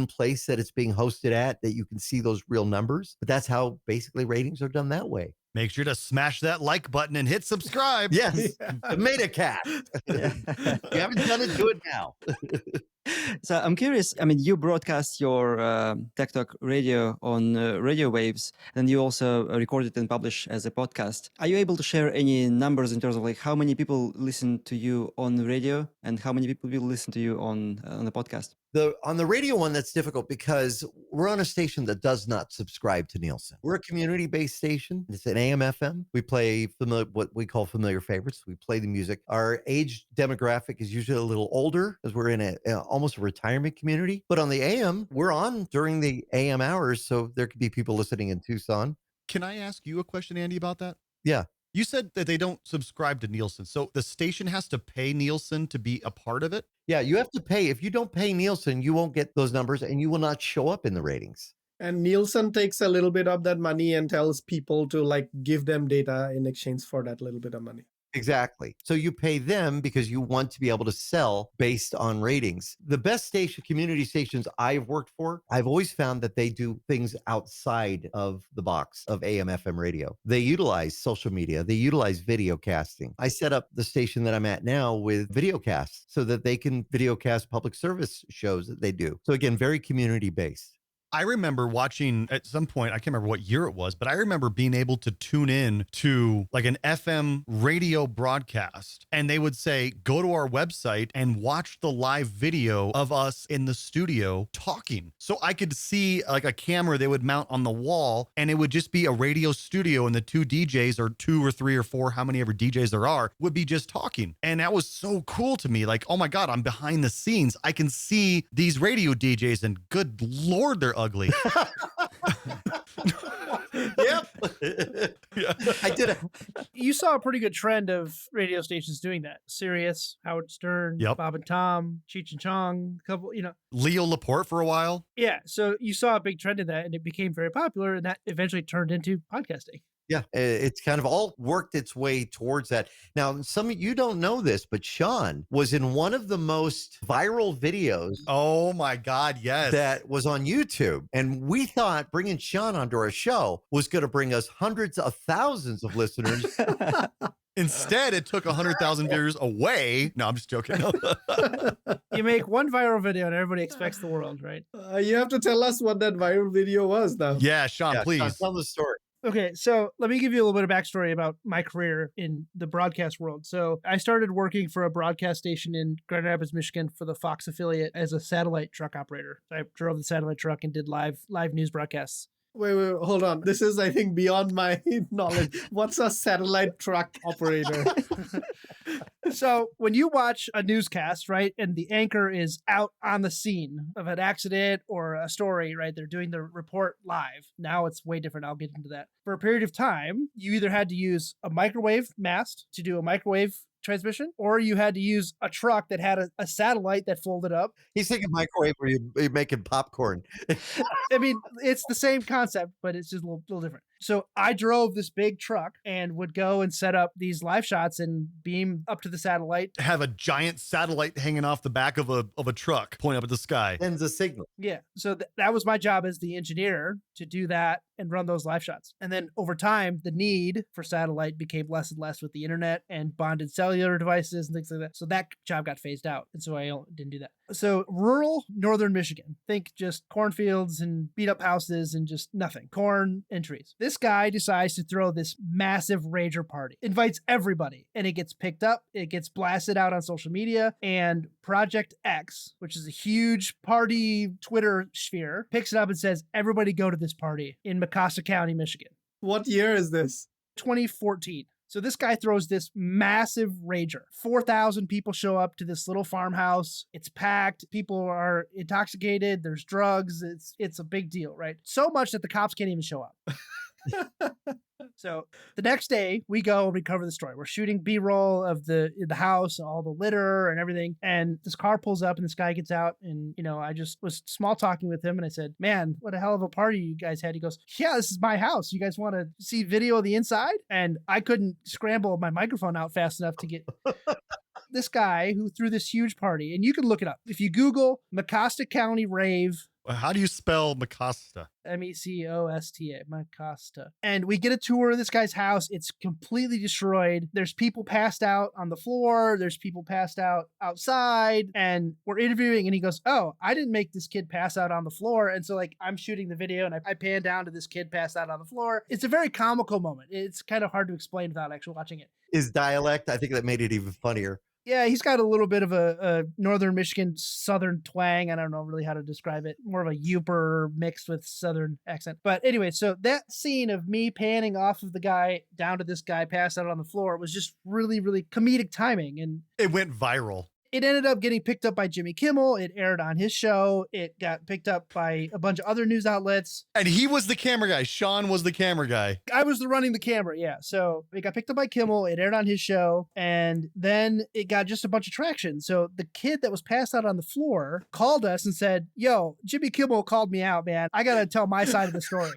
place that it's being hosted at that you can see those real numbers. But that's how basically ratings are done that way. Make sure to smash that like button and hit subscribe. Yes, the Metacast. If you haven't done it, do it now. So I'm curious. I mean, you broadcast your Tech Talk Radio on radio waves, and you also record it and publish as a podcast. Are you able to share any numbers in terms of like how many people listen to you on the radio and how many people will listen to you on the podcast? On the radio one, that's difficult because we're on a station that does not subscribe to Nielsen. We're a community-based station. It's an AM FM. We play what we call familiar favorites. We play the music. Our age demographic is usually a little older because we're in almost a retirement community. But on the AM, we're on during the AM hours, so there could be people listening in Tucson. Can I ask you a question, Andy, about that? Yeah. You said that they don't subscribe to Nielsen. So the station has to pay Nielsen to be a part of it? Yeah, you have to pay. If you don't pay Nielsen, you won't get those numbers and you will not show up in the ratings. And Nielsen takes a little bit of that money and tells people to like give them data in exchange for that little bit of money. Exactly. So you pay them because you want to be able to sell based on ratings. The best community stations I've worked for, I've always found that they do things outside of the box of AM, FM radio. They utilize social media. They utilize video casting. I set up the station that I'm at now with videocast so that they can videocast public service shows that they do. So again, very community based. I remember watching at some point, I can't remember what year it was, but I remember being able to tune in to like an FM radio broadcast, and they would say, go to our website and watch the live video of us in the studio talking. So I could see like a camera they would mount on the wall, and it would just be a radio studio, and the two DJs or two or three or four, how many ever DJs there are, would be just talking. And that was so cool to me. Like, oh my God, I'm behind the scenes. I can see these radio DJs, and good Lord, they're ugly. Yep. Yeah. I did it. You saw a pretty good trend of radio stations doing that. Sirius, Howard Stern, Yep. Bob and Tom, Cheech and Chong, a couple, Leo Laporte for a while. Yeah. So you saw a big trend in that, and it became very popular, and that eventually turned into podcasting. Yeah, it's kind of all worked its way towards that. Now, some of you don't know this, but Shawn was in one of the most viral videos Oh my God, yes. that was on YouTube. And we thought bringing Shawn onto our show was going to bring us hundreds of thousands of listeners. Instead, it took 100,000 viewers away. No, I'm just joking. You make one viral video and everybody expects the world, right? You have to tell us what that viral video was now. Yeah, Shawn, Yeah, please. Shawn, tell the story. Okay, so let me give you a little bit of backstory about my career in the broadcast world. So I started working for a broadcast station in Grand Rapids, Michigan for the Fox affiliate as a satellite truck operator. I drove the satellite truck and did live news broadcasts. Wait, hold on. This is, I think, beyond my knowledge. What's a satellite truck operator? So when you watch a newscast, right, and the anchor is out on the scene of an accident or a story, right, they're doing the report live. Now it's way different. I'll get into that. For a period of time, you either had to use a microwave mast to do a microwave transmission, or you had to use a truck that had a satellite that folded up. He's thinking microwave where you're making popcorn. I mean, it's the same concept, but it's just a little different. So I drove this big truck and would go and set up these live shots and beam up to the satellite. Have a giant satellite hanging off the back of a truck pointing up at the sky. Sends a signal. Yeah. So that was my job as the engineer, to do that and run those live shots. And then over time, the need for satellite became less and less with the internet and bonded cellular devices and things like that. So that job got phased out. And so I didn't do that. So rural northern Michigan, think just cornfields and beat up houses and just nothing, corn and trees. This guy decides to throw this massive rager party, invites everybody, and it gets picked up. It gets blasted out on social media, and Project X, which is a huge party Twitter sphere, picks it up and says, everybody go to this party in Mecosta County, Michigan. What year is this? 2014. So this guy throws this massive rager. 4,000 people show up to this little farmhouse. It's packed. People are intoxicated. There's drugs. It's a big deal, right? So much that the cops can't even show up. So the next day we go and we cover the story. We're shooting B-roll of the house, all the litter and everything. And this car pulls up and this guy gets out, and I just was small talking with him and I said, "Man, what a hell of a party you guys had." He goes, "Yeah, this is my house. You guys want to see video of the inside?" And I couldn't scramble my microphone out fast enough to get this guy who threw this huge party. And you can look it up. If you Google Mecosta County rave, How do you spell Mecosta? Mecosta, Mecosta. And we get a tour of this guy's house. It's completely destroyed. There's people passed out on the floor. There's people passed out outside. And we're interviewing, and he goes, "Oh, I didn't make this kid pass out on the floor." And so I'm shooting the video and I pan down to this kid passed out on the floor. It's a very comical moment. It's kind of hard to explain without actually watching it. His dialect, I think that made it even funnier. Yeah, he's got a little bit of a northern Michigan southern twang. I don't know really how to describe it. More of a Yooper mixed with southern accent. But anyway, so that scene of me panning off of the guy down to this guy passed out on the floor was just really, really comedic timing. And It went viral. it ended up getting picked up by Jimmy Kimmel. It aired on his show. It got picked up by a bunch of other news outlets. And he was the camera guy. Shawn was the camera guy. I was running the camera, yeah. So it got picked up by Kimmel. It aired on his show. And then it got just a bunch of traction. So the kid that was passed out on the floor called us and said, "Yo, Jimmy Kimmel called me out, man. I got to tell my side of the story."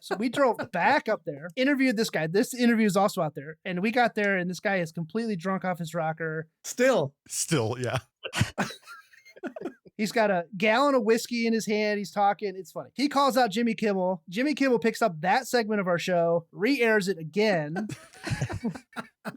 So we drove back up there, interviewed this guy. This interview is also out there. And we got there, and this guy is completely drunk off his rocker. Still. Yeah. He's got a gallon of whiskey in his hand. He's talking. It's funny. He calls out Jimmy Kimmel. Jimmy Kimmel picks up that segment of our show, re-airs it again.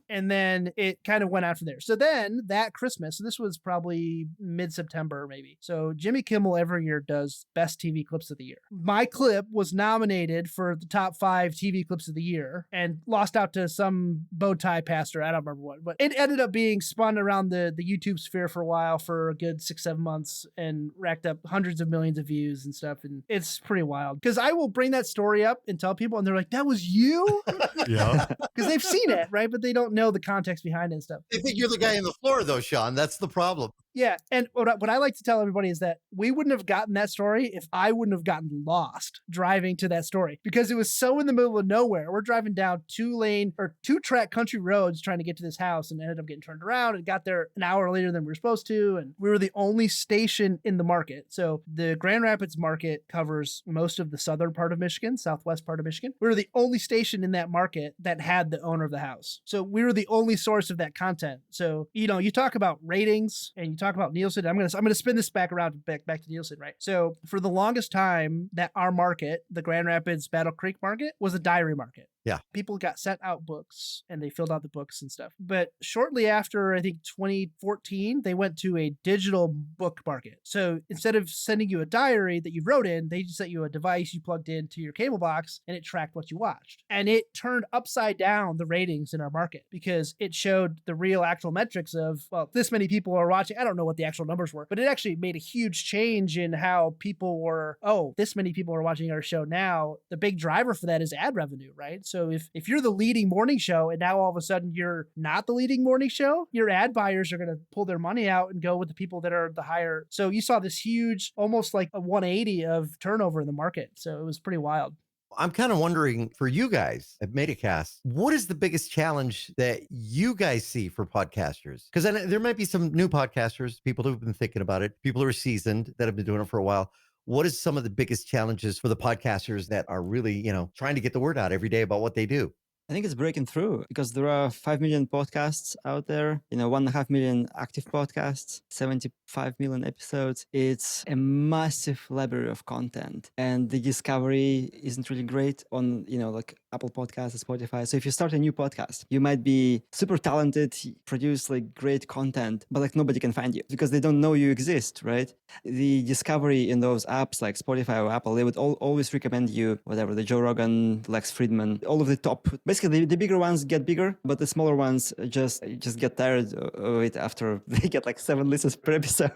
And then it kind of went out from there. So then that Christmas, so this was probably mid-September maybe. So Jimmy Kimmel every year does best TV clips of the year. My clip was nominated for the top 5 TV clips of the year and lost out to some bow tie pastor. I don't remember what, but it ended up being spun around the YouTube sphere for a while, for a good 6-7 months, and racked up hundreds of millions of views and stuff. And it's pretty wild because I will bring that story up and tell people, and they're like, "That was you?" Yeah. Because they've seen it, right? But they don't know the context behind it and stuff. They think you're the guy on the floor, though, Shawn. That's the problem. Yeah. And what I like to tell everybody is that we wouldn't have gotten that story if I wouldn't have gotten lost driving to that story, because it was so in the middle of nowhere. We're driving down 2-track country roads trying to get to this house, and ended up getting turned around and got there an hour later than we were supposed to. And we were the only station in the market. So the Grand Rapids market covers most of the southern part of Michigan, southwest part of Michigan. We were the only station in that market that had the owner of the house. So we were the only source of that content. So, you talk about ratings and you talk about Nielsen. I'm gonna spin this back around back to Nielsen, right? So for the longest time, that our market, the Grand Rapids Battle Creek market, was a diary market. Yeah. People got sent out books and they filled out the books and stuff. But shortly after, I think 2014, they went to a digital book market. So instead of sending you a diary that you wrote in, they just sent you a device you plugged into your cable box and it tracked what you watched. And it turned upside down the ratings in our market because it showed the real actual metrics of, well, this many people are watching. I don't know what the actual numbers were, but it actually made a huge change in how people were, this many people are watching our show now. The big driver for that is ad revenue, right? So if you're the leading morning show and now all of a sudden you're not the leading morning show, your ad buyers are going to pull their money out and go with the people that are the higher. So you saw this huge, almost like a 180 of turnover in the market. So it was pretty wild. I'm kind of wondering for you guys at Metacast, what is the biggest challenge that you guys see for podcasters? Because there might be some new podcasters, people who've been thinking about it, people who are seasoned that have been doing it for a while. What is some of the biggest challenges for the podcasters that are really, trying to get the word out every day about what they do? I think it's breaking through because there are 5 million podcasts out there, 1.5 million active podcasts, 75 million episodes. It's a massive library of content, and the discovery isn't really great on, like Apple Podcasts, Spotify. So if you start a new podcast, you might be super talented, produce like great content, but like nobody can find you because they don't know you exist, right? The discovery in those apps like Spotify or Apple, they would always recommend you, whatever, the Joe Rogan, Lex Friedman, all of the top. Basically, the bigger ones get bigger, but the smaller ones just get tired of it after they get like 7 listens per episode.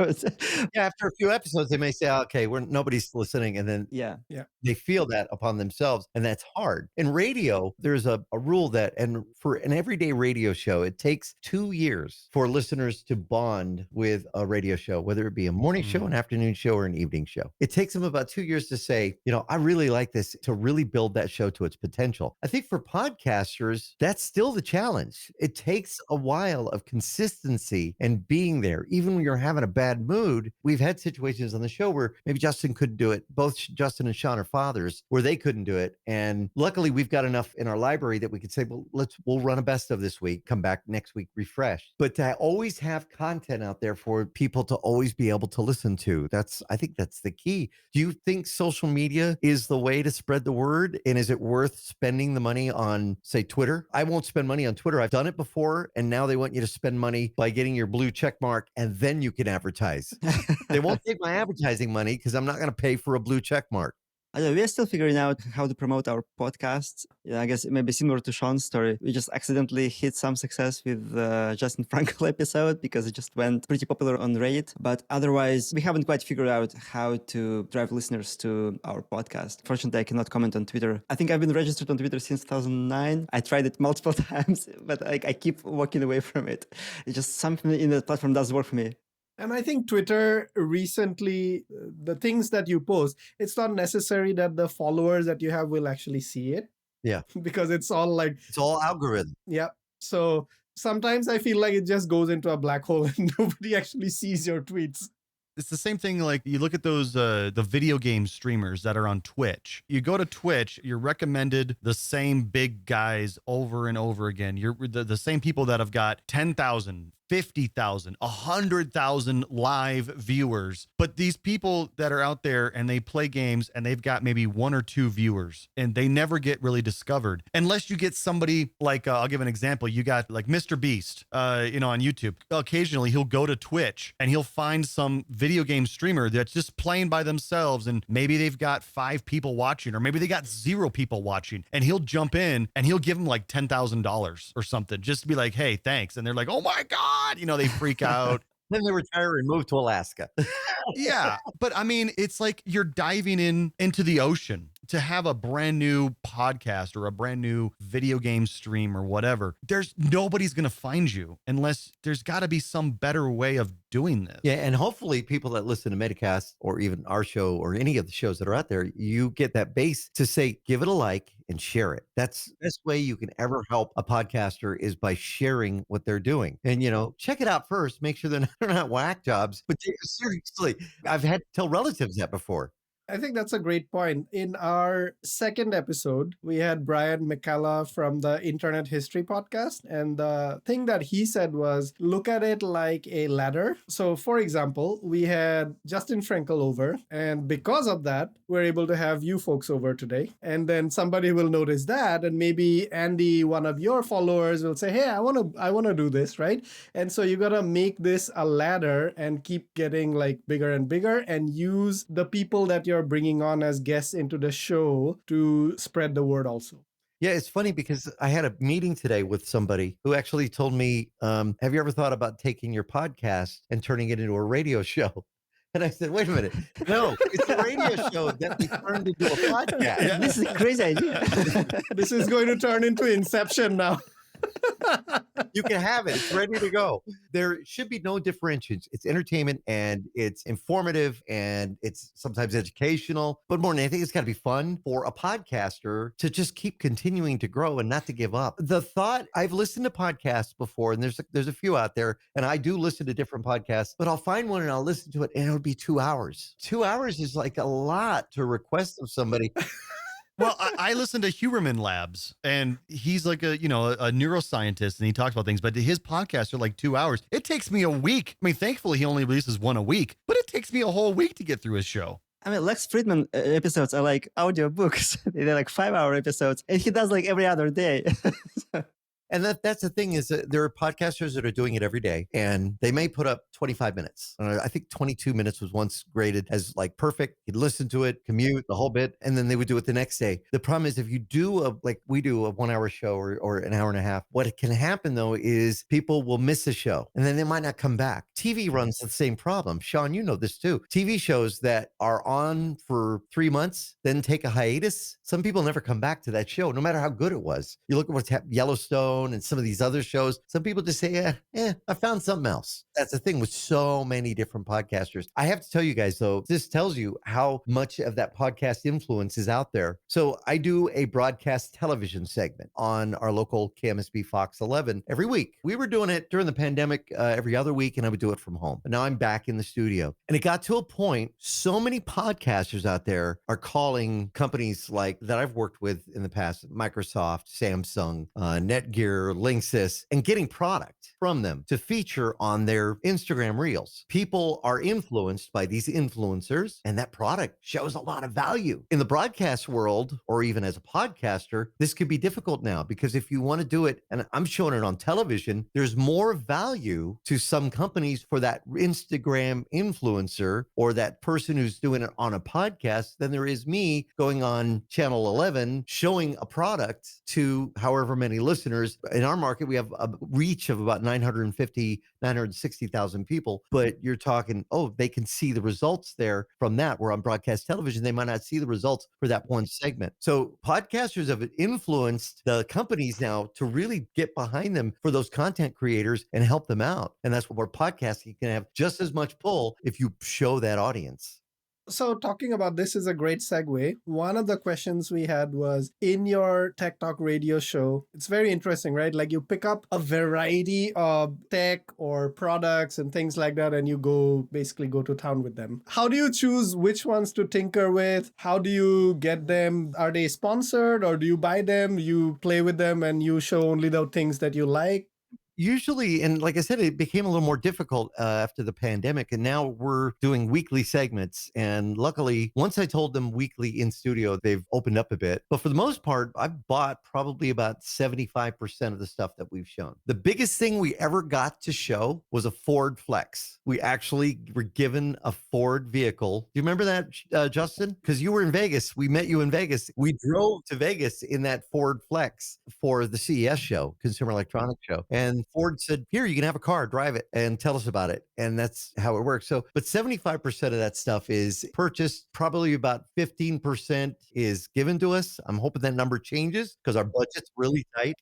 Yeah, after a few episodes, they may say, okay, nobody's listening. And then they feel that upon themselves. And that's hard. In radio, there's a rule that, and for an everyday radio show, it takes 2 years for listeners to bond with a radio show, whether it be a morning show, an afternoon show, or an evening show. It takes them about 2 years to say, I really like this, to really build that show to its potential. I think for podcasters, that's still the challenge. It takes a while of consistency and being there. Even when you're having a bad mood, we've had situations on the show where maybe Justin couldn't do it. Both Justin and Shawn are fathers where they couldn't do it. And luckily we've got enough in our library that we could say, well, we'll run a best of this week, come back next week refreshed. But to always have content out there for people to always be able to listen to, I think that's the key. Do you think social media is the way to spread the word? And is it worth spending the money on, say, Twitter? I won't spend money on Twitter. I've done it before. And now they want you to spend money by getting your blue check mark, and then you can advertise. They won't take my advertising money because I'm not going to pay for a blue check mark. We are still figuring out how to promote our podcast. I guess it may be similar to Shawn's story. We just accidentally hit some success with Justin Frankel episode because it just went pretty popular on Reddit. But otherwise, we haven't quite figured out how to drive listeners to our podcast. Fortunately, I cannot comment on Twitter. I think I've been registered on Twitter since 2009. I tried it multiple times, but I keep walking away from it. It's just something in the platform doesn't work for me. And I think Twitter recently, the things that you post, it's not necessary that the followers that you have will actually see it. Yeah. Because it's all algorithm. Yeah. So sometimes I feel like it just goes into a black hole and nobody actually sees your tweets. It's the same thing. Like you look at those, the video game streamers that are on Twitch. You go to Twitch, you're recommended the same big guys over and over again. You're the same people that have got 10,000, 50,000, 100,000 live viewers. But these people that are out there and they play games and they've got maybe 1 or 2 viewers and they never get really discovered unless you get somebody like, I'll give an example. You got like Mr. Beast, on YouTube. Occasionally he'll go to Twitch and he'll find some video game streamer that's just playing by themselves. And maybe they've got 5 people watching, or maybe they got 0 people watching, and he'll jump in and he'll give them like $10,000 or something just to be like, hey, thanks. And they're like, oh my God. They freak out. Then they retire and move to Alaska. Yeah. But I mean, it's like you're diving into the ocean to have a brand new podcast or a brand new video game stream or whatever, nobody's going to find you unless there's got to be some better way of doing this. Yeah, and hopefully people that listen to Metacast or even our show or any of the shows that are out there, you get that base to say, give it a like and share it. That's the best way you can ever help a podcaster is by sharing what they're doing. And, check it out first. Make sure they're not whack jobs. But seriously, I've had to tell relatives that before. I think that's a great point. In our second episode, we had Brian McCullough from the Internet History Podcast. And the thing that he said was, look at it like a ladder. So for example, we had Justin Frankel over. And because of that, we're able to have you folks over today. And then somebody will notice that. And maybe Andy, one of your followers, will say, hey, I want to do this, right? And so you got to make this a ladder and keep getting like bigger and bigger and use the people that you're bringing on as guests into the show to spread the word also. Yeah, it's funny because I had a meeting today with somebody who actually told me, have you ever thought about taking your podcast and turning it into a radio show? And I said, wait a minute. No, it's a radio show that we turned into a podcast. Yeah. This is a crazy idea. This is going to turn into Inception now. You can have it. It's ready to go. There should be no differentiation. It's entertainment and it's informative and it's sometimes educational. But more than anything, it's got to be fun for a podcaster to just keep continuing to grow and not to give up. The thought, I've listened to podcasts before, and there's a few out there, and I do listen to different podcasts, but I'll find one and I'll listen to it, and it'll be 2 hours. 2 hours is like a lot to request of somebody. Well, I listen to Huberman Labs, and he's like a neuroscientist, and he talks about things, but his podcasts are like 2 hours. It takes me a week. I mean, thankfully, he only releases one a week, but it takes me a whole week to get through his show. I mean, Lex Friedman episodes are like audiobooks. They're like 5-hour episodes, and he does like every other day. And that's the thing is that there are podcasters that are doing it every day, and they may put up 25 minutes. I think 22 minutes was once graded as like perfect. You'd listen to it, commute the whole bit, and then they would do it the next day. The problem is if you do like we do a 1 hour show or an hour and a half, what can happen though is people will miss a show and then they might not come back. TV runs the same problem. Sean, you know this too. TV shows that are on for 3 months, then take a hiatus. Some people never come back to that show, no matter how good it was. You look at what's happened, Yellowstone and some of these other shows. Some people just say, I found something else. That's the thing with so many different podcasters. I have to tell you guys though, this tells you how much of that podcast influence is out there. So I do a broadcast television segment on our local KMSB Fox 11 every week. We were doing it during the pandemic every other week, and I would do it from home. But now I'm back in the studio. And it got to a point, so many podcasters out there are calling companies like that I've worked with in the past, Microsoft, Samsung, Netgear, Linksys, and getting product from them to feature on their Instagram reels. People are influenced by these influencers, and that product shows a lot of value. In the broadcast world, or even as a podcaster, this could be difficult now because if you want to do it, and I'm showing it on television, there's more value to some companies for that Instagram influencer or that person who's doing it on a podcast than there is me going on channel 11 showing a product to however many listeners. In our market, we have a reach of about 960,000 people, but you're talking, they can see the results there from that. Where on broadcast television, they might not see the results for that one segment. So podcasters have influenced the companies now to really get behind them for those content creators and help them out. And that's where podcasting can have just as much pull if you show that audience. So talking about this is a great segue. One of the questions we had was in your Tech Talk Radio show, it's very interesting, right? Like you pick up a variety of tech or products and things like that, and you basically go to town with them. How do you choose which ones to tinker with? How do you get them? Are they sponsored or do you buy them? You play with them and you show only the things that you like? Usually, and like I said, it became a little more difficult after the pandemic, and now we're doing weekly segments. And luckily, once I told them weekly in studio, they've opened up a bit. But for the most part, I've bought probably about 75% of the stuff that we've shown. The biggest thing we ever got to show was a Ford Flex. We actually were given a Ford vehicle. Do you remember that, Justin? Because you were in Vegas. We met you in Vegas. We drove to Vegas in that Ford Flex for the CES show, Consumer Electronics Show. And Ford said, here, you can have a car, drive it and tell us about it. And that's how it works. So, but 75% of that stuff is purchased. Probably about 15% is given to us. I'm hoping that number changes because our budget's really tight.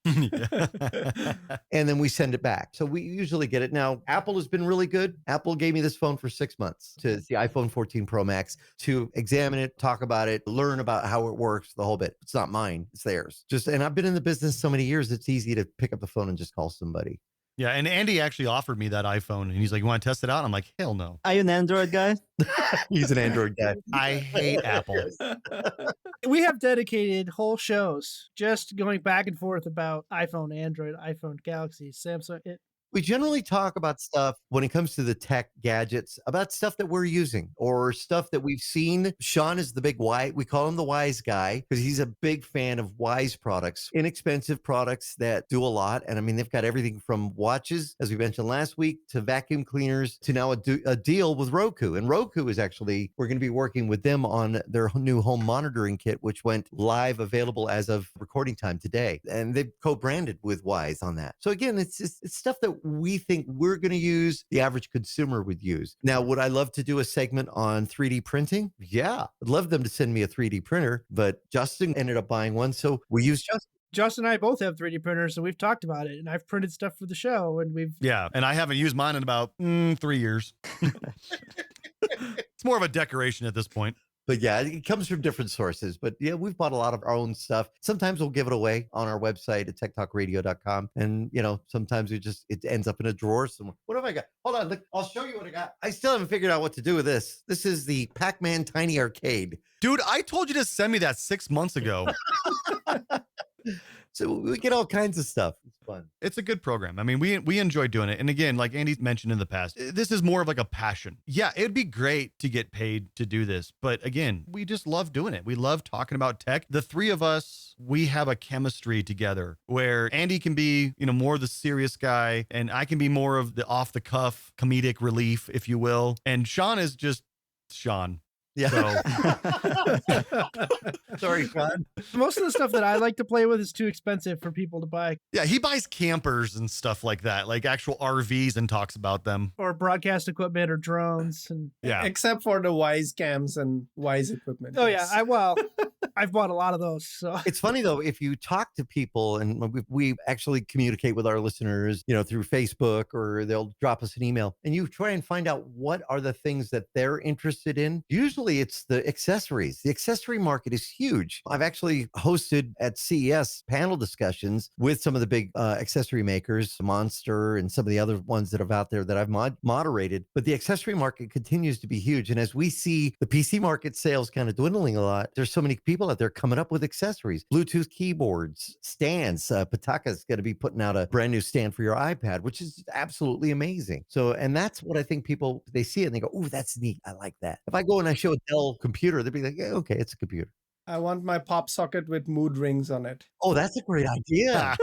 And then we send it back. So we usually get it. Now, Apple has been really good. Apple gave me this phone for 6 months. It's the iPhone 14 Pro Max to examine it, talk about it, learn about how it works, the whole bit. It's not mine. It's theirs. And I've been in the business so many years, it's easy to pick up the phone and just call somebody. Yeah, and Andy actually offered me that iPhone, and he's like, "You want to test it out?" I'm like, "Hell no." Are you an Android guy? He's an Android guy. I hate Apple. We have dedicated whole shows just going back and forth about iPhone, Android, iPhone, Galaxy, Samsung. We generally talk about stuff when it comes to the tech gadgets, about stuff that we're using or stuff that we've seen. Shawn is the big wise. We call him the wise guy because he's a big fan of wise products, inexpensive products that do a lot. And I mean, they've got everything from watches, as we mentioned last week, to vacuum cleaners, to now a deal with Roku. And Roku is actually, we're going to be working with them on their new home monitoring kit, which went live available as of recording time today. And they've co-branded with Wise on that. So again, it's stuff that we think we're going to use, the average consumer would use. Now, would I love to do a segment on 3D printing? Yeah, I'd love them to send me a 3D printer, but Justin ended up buying one. So we use Justin. Justin and I both have 3D printers, so we've talked about it, and I've printed stuff for the show, and we've... Yeah, and I haven't used mine in about 3 years. It's more of a decoration at this point. But yeah, it comes from different sources. But yeah, we've bought a lot of our own stuff. Sometimes we'll give it away on our website at techtalkradio.com. And, sometimes it ends up in a drawer somewhere. What have I got? Hold on. Look, I'll show you what I got. I still haven't figured out what to do with this. This is the Pac-Man Tiny Arcade. Dude, I told you to send me that 6 months ago. So we get all kinds of stuff. It's fun. It's a good program. I mean, we enjoy doing it. And again, like Andy mentioned in the past, this is more of like a passion. Yeah, it'd be great to get paid to do this. But again, we just love doing it. We love talking about tech. The three of us, we have a chemistry together where Andy can be, more the serious guy, and I can be more of the off the cuff comedic relief, if you will. And Shawn is just Shawn. Yeah. So. Sorry, Shawn. Most of the stuff that I like to play with is too expensive for people to buy. Yeah, he buys campers and stuff like that, like actual RVs, and talks about them. Or broadcast equipment or drones. And yeah. Except for the Wise cams and Wise equipment. Oh, yeah. I've bought a lot of those. So it's funny, though, if you talk to people, and we actually communicate with our listeners, through Facebook, or they'll drop us an email, and you try and find out what are the things that they're interested in. Usually it's the accessories. The accessory market is huge. I've actually hosted at CES panel discussions with some of the big accessory makers, Monster and some of the other ones that are out there that I've moderated. But the accessory market continues to be huge. And as we see the PC market sales kind of dwindling a lot, there's so many people out there coming up with accessories, Bluetooth keyboards, stands. Pataka's going to be putting out a brand new stand for your iPad, which is absolutely amazing. So, and that's what I think people, they see it and they go, "Oh, that's neat. I like that." If I go and I show a Dell computer, they'd be like, "Yeah, okay, it's a computer." I want my pop socket with mood rings on it. Oh, that's a great idea.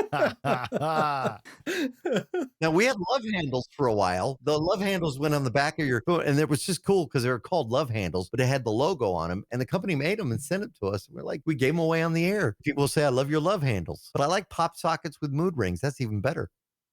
Now, we had love handles for a while. The love handles went on the back of your phone, and it was just cool because they were called love handles, but it had the logo on them, and the company made them and sent it to us. We gave them away on the air. People say, "I love your love handles," but I like pop sockets with mood rings. That's even better.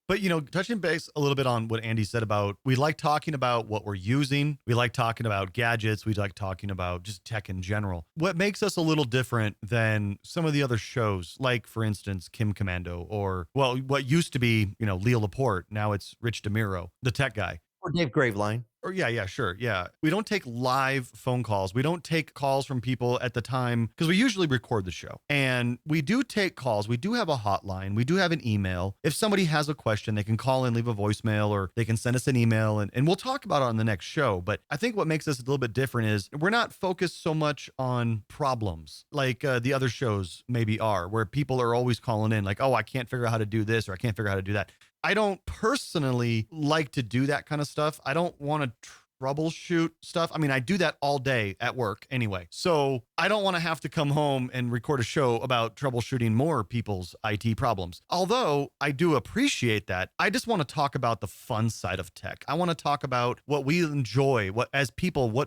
But, touching base a little bit on what Andy said about, we like talking about what we're using. We like talking about gadgets. We like talking about just tech in general. What makes us a little different than some of the other shows, like, for instance, Kim Commando, or, well, what used to be, Leo Laporte. Now it's Rich DeMiro, the tech guy. Or Dave Graveline. Or yeah, sure. Yeah. We don't take live phone calls. We don't take calls from people at the time because we usually record the show. And we do take calls. We do have a hotline. We do have an email. If somebody has a question, they can call and leave a voicemail, or they can send us an email, and we'll talk about it on the next show. But I think what makes us a little bit different is we're not focused so much on problems like the other shows maybe are, where people are always calling in like, "Oh, I can't figure out how to do this," or "I can't figure out how to do that." I don't personally like to do that kind of stuff. I don't want to troubleshoot stuff. I mean, I do that all day at work anyway. So I don't want to have to come home and record a show about troubleshooting more people's IT problems. Although I do appreciate that. I just want to talk about the fun side of tech. I want to talk about what we enjoy, what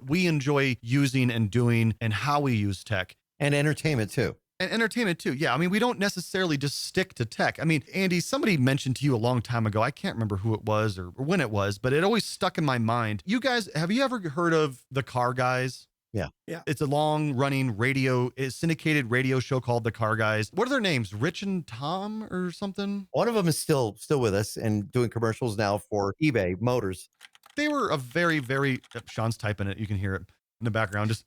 we enjoy using and doing, and how we use tech. And entertainment too. And entertainment too. Yeah. I mean, we don't necessarily just stick to tech. I mean, Andy, somebody mentioned to you a long time ago, I can't remember who it was or when it was, but it always stuck in my mind. You guys, have you ever heard of the Car Guys? Yeah. It's a long running syndicated radio show called The Car Guys. What are their names? Rich and Tom or something? One of them is still with us and doing commercials now for eBay Motors. They were a very, very, Sean's typing it. You can hear it in the background. Just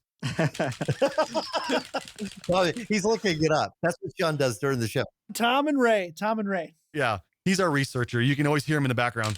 Well, he's looking it up. That's what Sean does during the show. Tom and Ray. yeah, he's our researcher. You can always hear him in the background.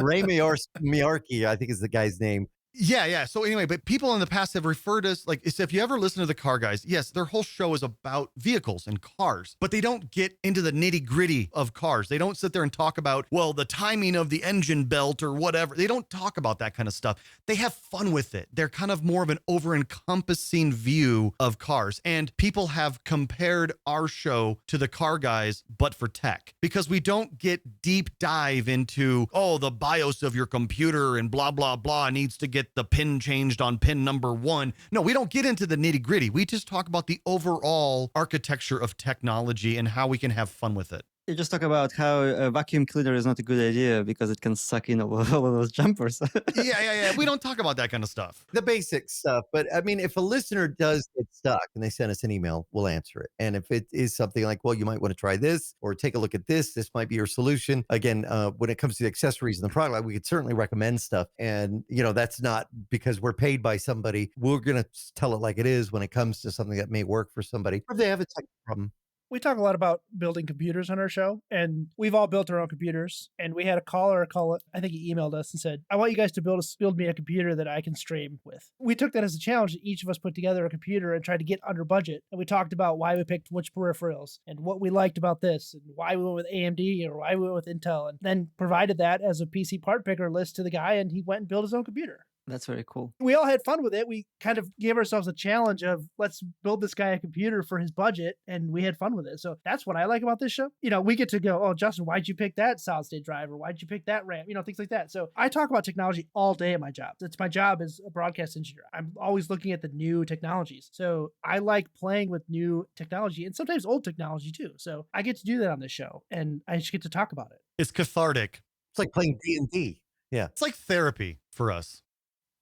Ray Miarki, I think is the guy's name. Yeah. So anyway, but people in the past have referred us, like, if you ever listen to the Car Guys, yes, their whole show is about vehicles and cars, but they don't get into the nitty gritty of cars. They don't sit there and talk about, well, the timing of the engine belt or whatever. They don't talk about that kind of stuff. They have fun with it. They're kind of more of an over-encompassing view of cars. And people have compared our show to the Car Guys, but for tech, because we don't get deep dive into, oh, the BIOS of your computer and blah, blah, blah needs to get the pin changed on pin number 1. No, we don't get into the nitty gritty. We just talk about the overall architecture of technology and how we can have fun with it. You just talk about how a vacuum cleaner is not a good idea because it can suck in all of those jumpers. Yeah. We don't talk about that kind of stuff. The basic stuff. But I mean, if a listener does get stuck and they send us an email, we'll answer it. And if it is something like, well, you might want to try this or take a look at this, this might be your solution. Again, when it comes to the accessories and the product, we could certainly recommend stuff. And, that's not because we're paid by somebody. We're going to tell it like it is when it comes to something that may work for somebody. Or if they have a technical problem. We talk a lot about building computers on our show, and we've all built our own computers. And we had a caller I think he emailed us and said, I want you guys to build me a computer that I can stream with. We took that as a challenge that each of us put together a computer and tried to get under budget. And we talked about why we picked which peripherals and what we liked about this and why we went with AMD or why we went with Intel, and then provided that as a PC part picker list to the guy, and he went and built his own computer. That's very cool. We all had fun with it. We kind of gave ourselves a challenge of let's build this guy a computer for his budget, and we had fun with it. So that's what I like about this show. We get to go, oh, Justin, why'd you pick that solid state drive? Or why'd you pick that RAM? Things like that. So I talk about technology all day at my job. It's my job as a broadcast engineer. I'm always looking at the new technologies. So I like playing with new technology and sometimes old technology too. So I get to do that on this show, and I just get to talk about it. It's cathartic. It's like playing D&D. Yeah. It's like therapy for us.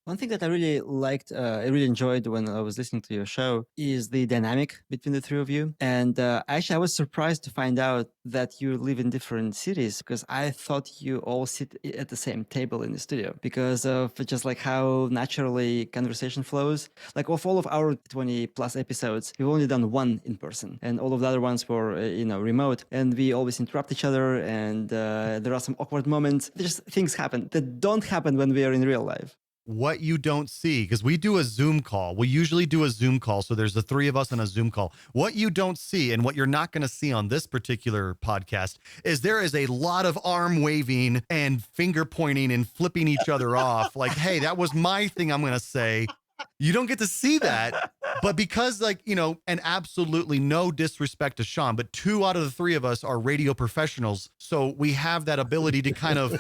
One thing that I really liked, I really enjoyed when I was listening to your show is the dynamic between the three of you. And actually, I was surprised to find out that you live in different cities because I thought you all sit at the same table in the studio because of just like how naturally conversation flows. Like of all of our 20 plus episodes, we've only done one in person and all of the other ones were, remote. And we always interrupt each other and there are some awkward moments. Just things happen that don't happen when we are in real life. What you don't see, because we do a Zoom call. We usually do a Zoom call. So there's the three of us on a Zoom call. What you don't see and what you're not going to see on this particular podcast is there is a lot of arm waving and finger pointing and flipping each other off. Like, hey, that was my thing I'm going to say. You don't get to see that. But because and absolutely no disrespect to Sean, but 2 out of the 3 of us are radio professionals. So we have that ability to kind of,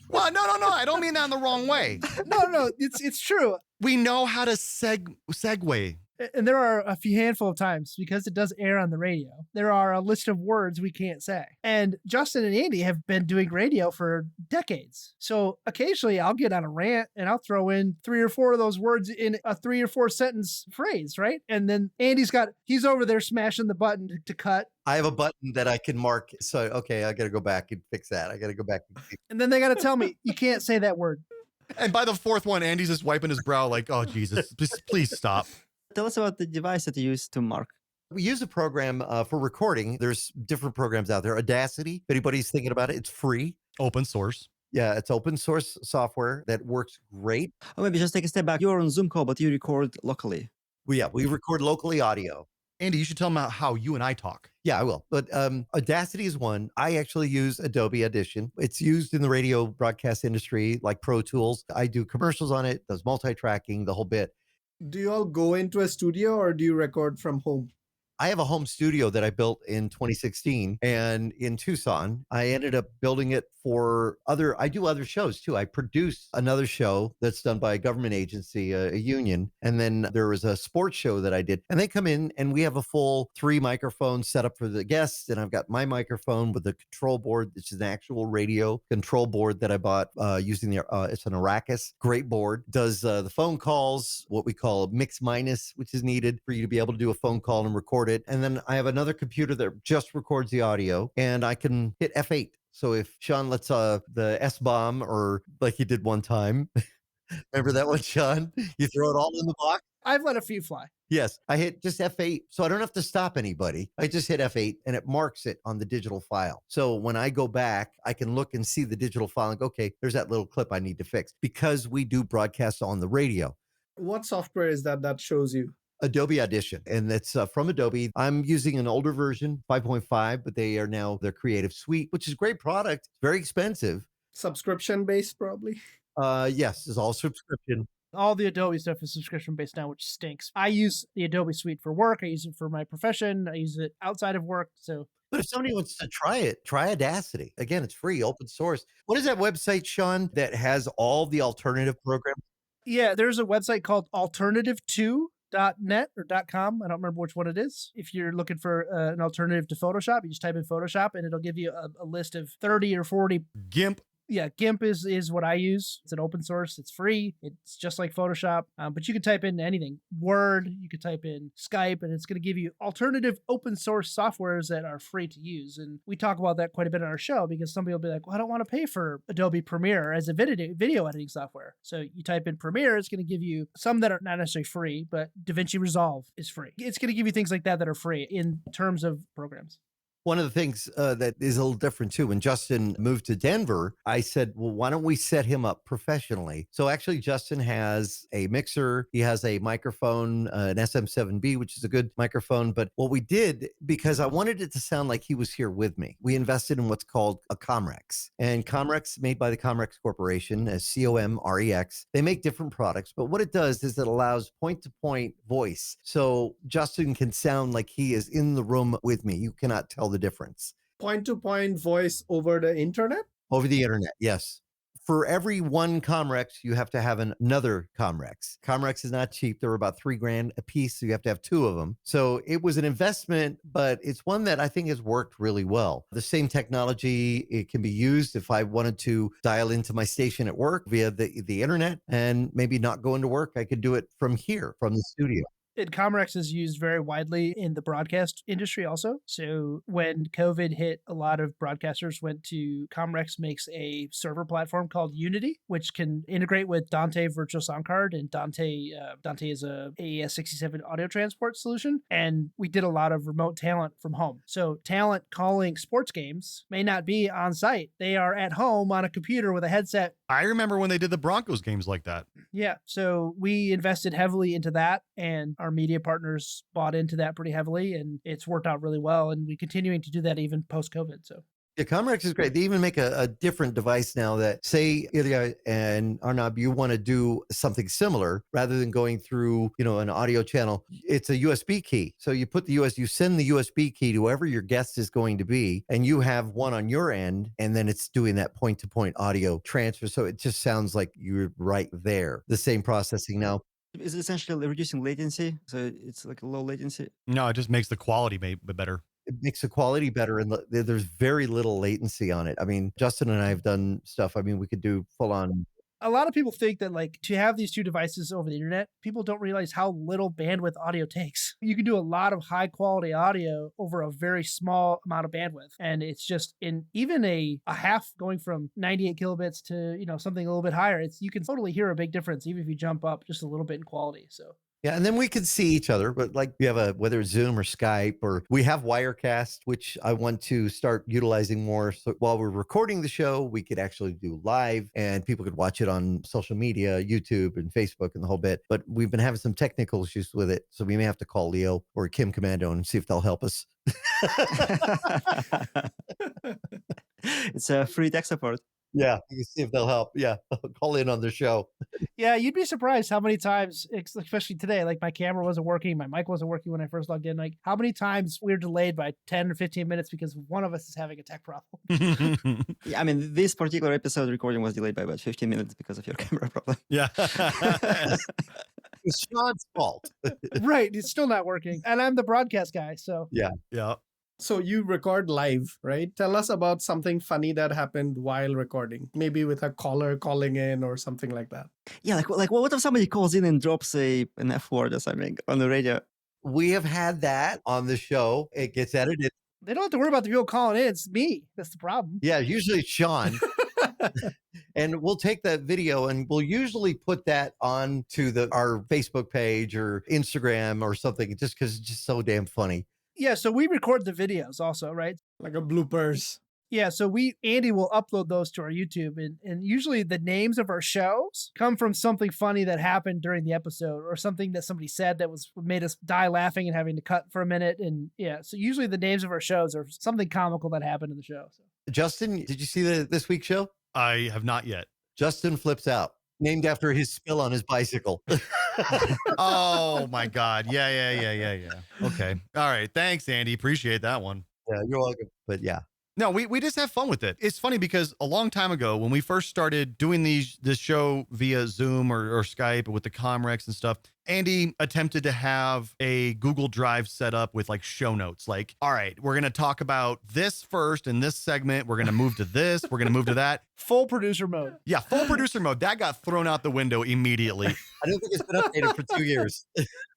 well, no. I don't mean that in the wrong way. No, it's true. We know how to segue. And there are a handful of times, because it does air on the radio, there are a list of words we can't say. And Justin and Andy have been doing radio for decades. So occasionally I'll get on a rant and I'll throw in 3 or 4 of those words in a 3 or 4 sentence phrase, right? And then he's over there smashing the button to cut. I have a button that I can mark. So, okay, I got to go back and fix that. I got to go back. And then they got to tell me, you can't say that word. And by the 4th one, Andy's just wiping his brow like, oh, Jesus, please stop. Tell us about the device that you use to mark. We use a program for recording. There's different programs out there. Audacity, if anybody's thinking about it, it's free. Open source. Yeah, it's open source software that works great. Or maybe just take a step back. You're on Zoom call, but you record locally. We record locally audio. Andy, you should tell them how you and I talk. Yeah, I will. But Audacity is one. I actually use Adobe Audition. It's used in the radio broadcast industry like Pro Tools. I do commercials on it, does multi-tracking, the whole bit. Do you all go into a studio or do you record from home? I have a home studio that I built in 2016 and in Tucson. I ended up building it for I do other shows too. I produce another show that's done by a government agency, a union. And then there was a sports show that I did. And they come in and we have a full 3 microphones set up for the guests. And I've got my microphone with the control board, which is an actual radio control board that I bought using it's an Arrakis. Great board. Does the phone calls, what we call mix minus, which is needed for you to be able to do a phone call and record it. And then I have another computer that just records the audio and I can hit F8. So if Shawn lets the S-bomb or like he did one time, remember that one, Shawn? You throw it all in the box? I've let a few fly. Yes, I hit just F8. So I don't have to stop anybody. I just hit F8 and it marks it on the digital file. So when I go back, I can look and see the digital file and go, okay, there's that little clip I need to fix because we do broadcasts on the radio. What software is that shows you? Adobe Audition, and it's from Adobe. I'm using an older version, 5.5, but they are now their Creative Suite, which is a great product. It's very expensive. Subscription based, probably. Yes, it's all subscription. All the Adobe stuff is subscription based now, which stinks. I use the Adobe Suite for work. I use it for my profession. I use it outside of work. So, but if somebody wants to try it, try Audacity. Again, it's free, open source. What is that website, Shawn, that has all the alternative programs? yeah, there's a website called alternative2.net or .com. I don't remember which one it is. If you're looking for an alternative to Photoshop, you just type in Photoshop and it'll give you a list of 30 or 40. GIMP. Yeah, GIMP is what I use. It's an open source. It's free. It's just like Photoshop. But you can type in anything. Word, you could type in Skype, and it's going to give you alternative open source softwares that are free to use. And we talk about that quite a bit on our show because some people will be like, well, I don't want to pay for Adobe Premiere as a video editing software. So you type in Premiere, it's going to give you some that are not necessarily free, but DaVinci Resolve is free. It's going to give you things like that are free in terms of programs. One of the things that is a little different too, when Justin moved to Denver, I said, well, why don't we set him up professionally? So actually, Justin has a mixer. He has a microphone, an SM7B, which is a good microphone. But what we did, because I wanted it to sound like he was here with me, we invested in what's called a Comrex. And Comrex, made by the Comrex Corporation, as COMREX, they make different products. But what it does is it allows point-to-point voice. So Justin can sound like he is in the room with me. You cannot tell the difference. Point-to-point voice over the internet? Over the internet, yes. For every one Comrex, you have to have another Comrex. Comrex is not cheap. They're about $3,000 a piece, so you have to have 2 of them. So it was an investment, but it's one that I think has worked really well. The same technology, it can be used if I wanted to dial into my station at work via the internet and maybe not go into work. I could do it from here, from the studio. And Comrex is used very widely in the broadcast industry also. So when COVID hit, a lot of broadcasters went to Comrex makes a server platform called Unity, which can integrate with Dante Virtual Sound Card. And Dante is a AES-67 audio transport solution. And we did a lot of remote talent from home. So talent calling sports games may not be on site. They are at home on a computer with a headset. I remember when they did the Broncos games like that. Yeah. So we invested heavily into that, and our media partners bought into that pretty heavily, and it's worked out really well. And we're continuing to do that even post-COVID. So Yeah, Comrex is great. They even make a different device now that, say, Ilya and Arnab, you want to do something similar rather than going through, an audio channel. It's a USB key. So you put you send the USB key to whoever your guest is going to be, and you have one on your end, and then it's doing that point-to-point audio transfer. So it just sounds like you're right there. The same processing now. Is it essentially reducing latency? So it's like a low latency? No, it just makes the quality better. It makes the quality better, and there's very little latency on it. I mean, Justin and I have done stuff. I mean, we could do full on. A lot of people think that to have these 2 devices over the internet, people don't realize how little bandwidth audio takes. You can do a lot of high quality audio over a very small amount of bandwidth. And it's just in even a half going from 98 kilobits to, something a little bit higher, you can totally hear a big difference, even if you jump up just a little bit in quality. So Yeah, and then we could see each other, but we have whether it's Zoom or Skype, or we have Wirecast, which I want to start utilizing more. So while we're recording the show, we could actually do live, and people could watch it on social media, YouTube and Facebook and the whole bit. But we've been having some technical issues with it, so we may have to call Leo or Kim Commando and see if they'll help us. It's a free tech support. Yeah, you can see if they'll help. Yeah, call in on the show. Yeah, you'd be surprised how many times, especially today, like my camera wasn't working, my mic wasn't working when I first logged in. Like how many times we were delayed by 10 or 15 minutes because one of us is having a tech problem. Yeah, I mean, this particular episode recording was delayed by about 15 minutes because of your camera problem. Yeah. It's Sean's fault. Right. It's still not working. And I'm the broadcast guy. So Yeah. Yeah. So you record live, right? Tell us about something funny that happened while recording, maybe with a caller calling in or something like that. Yeah, like what if somebody calls in and drops an F word or something on the radio? We have had that on the show. It gets edited. they don't have to worry about the people calling in. It's me. That's the problem. Yeah, usually it's Sean. And we'll take that video and we'll usually put that on to our Facebook page or Instagram or something, just because it's just so damn funny. Yeah. So we record the videos also, right? Like a bloopers. Yeah, so Andy will upload those to our YouTube, and usually the names of our shows come from something funny that happened during the episode or something that somebody said that made us die laughing and having to cut for a minute. And yeah, so usually the names of our shows are something comical that happened in the show. So. Justin, did you see this week's show? I have not yet. Justin Flips Out, named after his spill on his bicycle. Oh my God. Yeah. Okay. All right. Thanks, Andy. Appreciate that one. Yeah, you're welcome. But yeah. No, we just have fun with it. It's funny because a long time ago when we first started doing this show via Zoom or Skype with the Comrex and stuff, Andy attempted to have a Google Drive set up with like show notes. Like, all right, we're going to talk about this first in this segment. We're going to move to this. We're going to move to that. Full producer mode. Yeah, full producer mode. That got thrown out the window immediately. I don't think it's been updated for 2 years.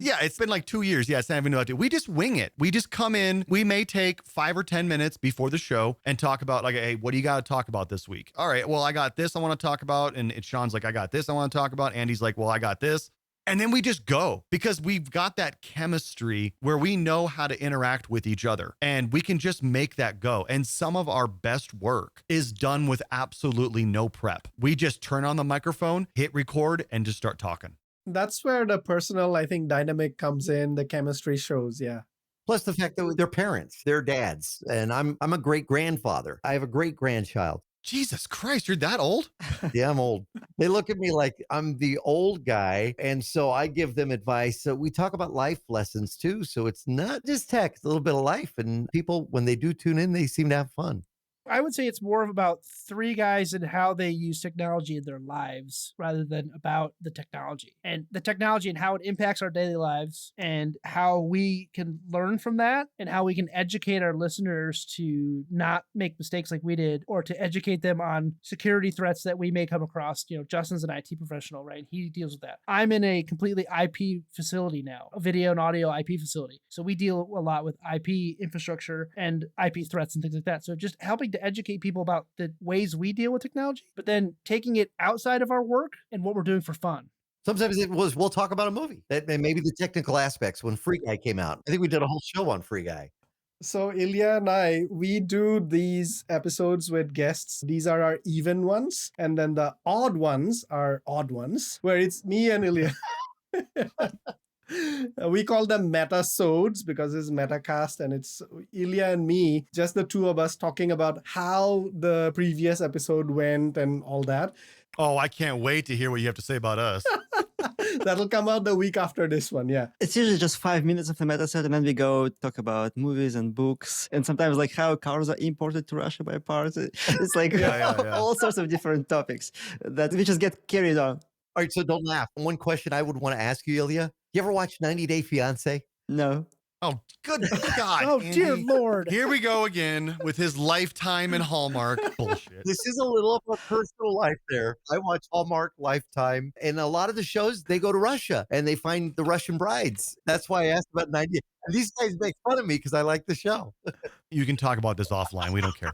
Yeah, it's been like 2 years. Yeah, it's not even updated. We just wing it. We just come in. We may take 5 or 10 minutes before the show and talk about like, hey, what do you got to talk about this week? All right, well, I got this I want to talk about. And Sean's like, I got this I want to talk about. Andy's like, well, I got this. And then we just go because we've got that chemistry where we know how to interact with each other and we can just make that go. And some of our best work is done with absolutely no prep. We just turn on the microphone, hit record, and just start talking. That's where the personal, I think, dynamic comes in, the chemistry shows. Yeah. Plus the fact that they're parents, they're dads, and I'm a great grandfather. I have a great grandchild. Jesus Christ, you're that old? Yeah, I'm old. They look at me like I'm the old guy. And so I give them advice. So we talk about life lessons too. So it's not just tech, it's a little bit of life. And people, when they do tune in, they seem to have fun. I would say it's more of about three guys and how they use technology in their lives rather than about the technology and how it impacts our daily lives and how we can learn from that and how we can educate our listeners to not make mistakes like we did or to educate them on security threats that we may come across. You know, Justin's an IT professional, right? He deals with that. I'm in a completely IP facility now, a video and audio IP facility. So we deal a lot with IP infrastructure and IP threats and things like that. So just helping to educate people about the ways we deal with technology, but then taking it outside of our work and what we're doing for fun. Sometimes we'll talk about a movie and maybe the technical aspects. When Free Guy came out, I think we did a whole show on Free Guy. So Ilya and I, we do these episodes with guests. These are our even ones. And then the odd ones are odd ones, where it's me and Ilya. We call them metasodes because it's Metacast and it's Ilya and me, just the two of us talking about how the previous episode went and all that. Oh, I can't wait to hear what you have to say about us. That'll come out the week after this one, yeah. It's usually just 5 minutes of the metaset, and then we go talk about movies and books, and sometimes like how cars are imported to Russia by parts. It's like all sorts of different topics that we just get carried on. All right, so don't laugh. One question I would want to ask you, Ilya. You ever watch 90 Day Fiancé? No. Oh, good God. Oh, Andy. dear Lord. Here we go again with his Lifetime and Hallmark bullshit. This is a little of a personal life there. I watch Hallmark, Lifetime, and a lot of the shows, they go to Russia and they find the Russian brides. That's why I asked about 90 Day. And these guys make fun of me because I like the show. You can talk about this offline. We don't care.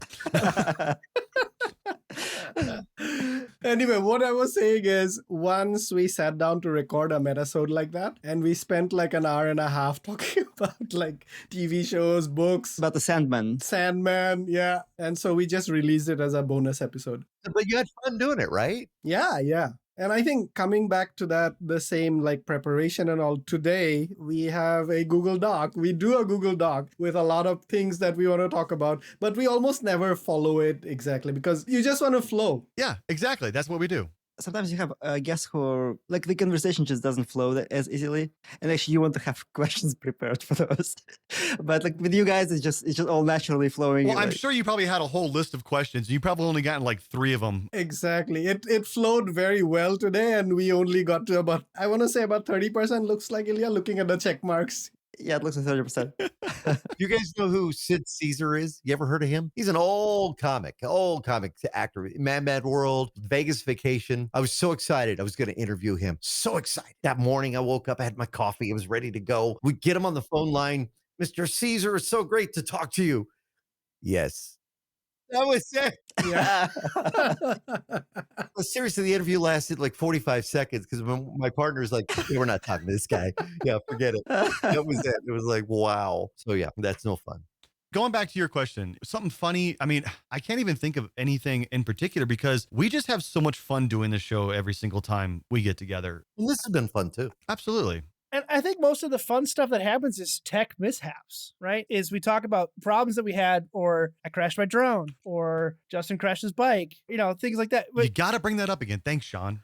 Anyway, what I was saying is once we sat down to record a metasode like that, and we spent like an hour and a half talking about like TV shows, books. About the Sandman, yeah. And so we just released it as a bonus episode. But you had fun doing it, right? Yeah. And I think coming back to that, the same like preparation and all, today we have a Google Doc. We do a Google Doc with a lot of things that we want to talk about, but we almost never follow it exactly because you just want to flow. Yeah, exactly. That's what we do. Sometimes you have guests who are, like the conversation just doesn't flow as easily, and actually you want to have questions prepared for those. But like with you guys, it's just all naturally flowing. Well, I'm like, sure you probably had a whole list of questions. You probably only gotten like 3 of them. Exactly. It flowed very well today, and we only got to about, I want to say about 30%, looks like, Ilya, looking at the check marks. yeah, it looks like 30%. You guys know who Sid Caesar is? You ever heard of him? He's an old comic actor. Mad World, Vegas Vacation. I was so excited. I was going to interview him. So excited. That morning I woke up, I had my coffee. I was ready to go. We get him on the phone line. Mr. Caesar, it's so great to talk to you. Yes. That was it. Yeah. Well, seriously, the interview lasted like 45 seconds because my partner's like, "Yeah, we're not talking to this guy. Yeah, forget it." That was it. It was like, wow. So yeah, that's no fun. Going back to your question, something funny. I mean, I can't even think of anything in particular because we just have so much fun doing this show every single time we get together. And this has been fun too. Absolutely. And I think most of the fun stuff that happens is tech mishaps, right? Is we talk about problems that we had, or I crashed my drone, or Justin crashed his bike, things like that. You But got to bring that up again. Thanks, Shawn.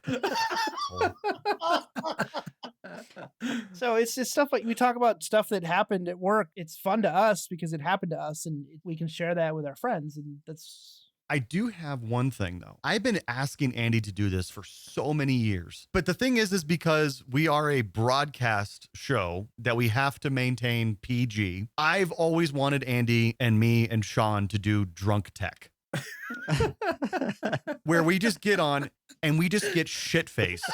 so it's just stuff like we talk about stuff that happened at work. It's fun to us because it happened to us, and we can share that with our friends. And that's. I do have one thing though. I've been asking Andy to do this for so many years. But the thing is because we are a broadcast show that we have to maintain PG. I've always wanted Andy and me and Shawn to do Drunk Tech. Where we just get on and we just get shit-faced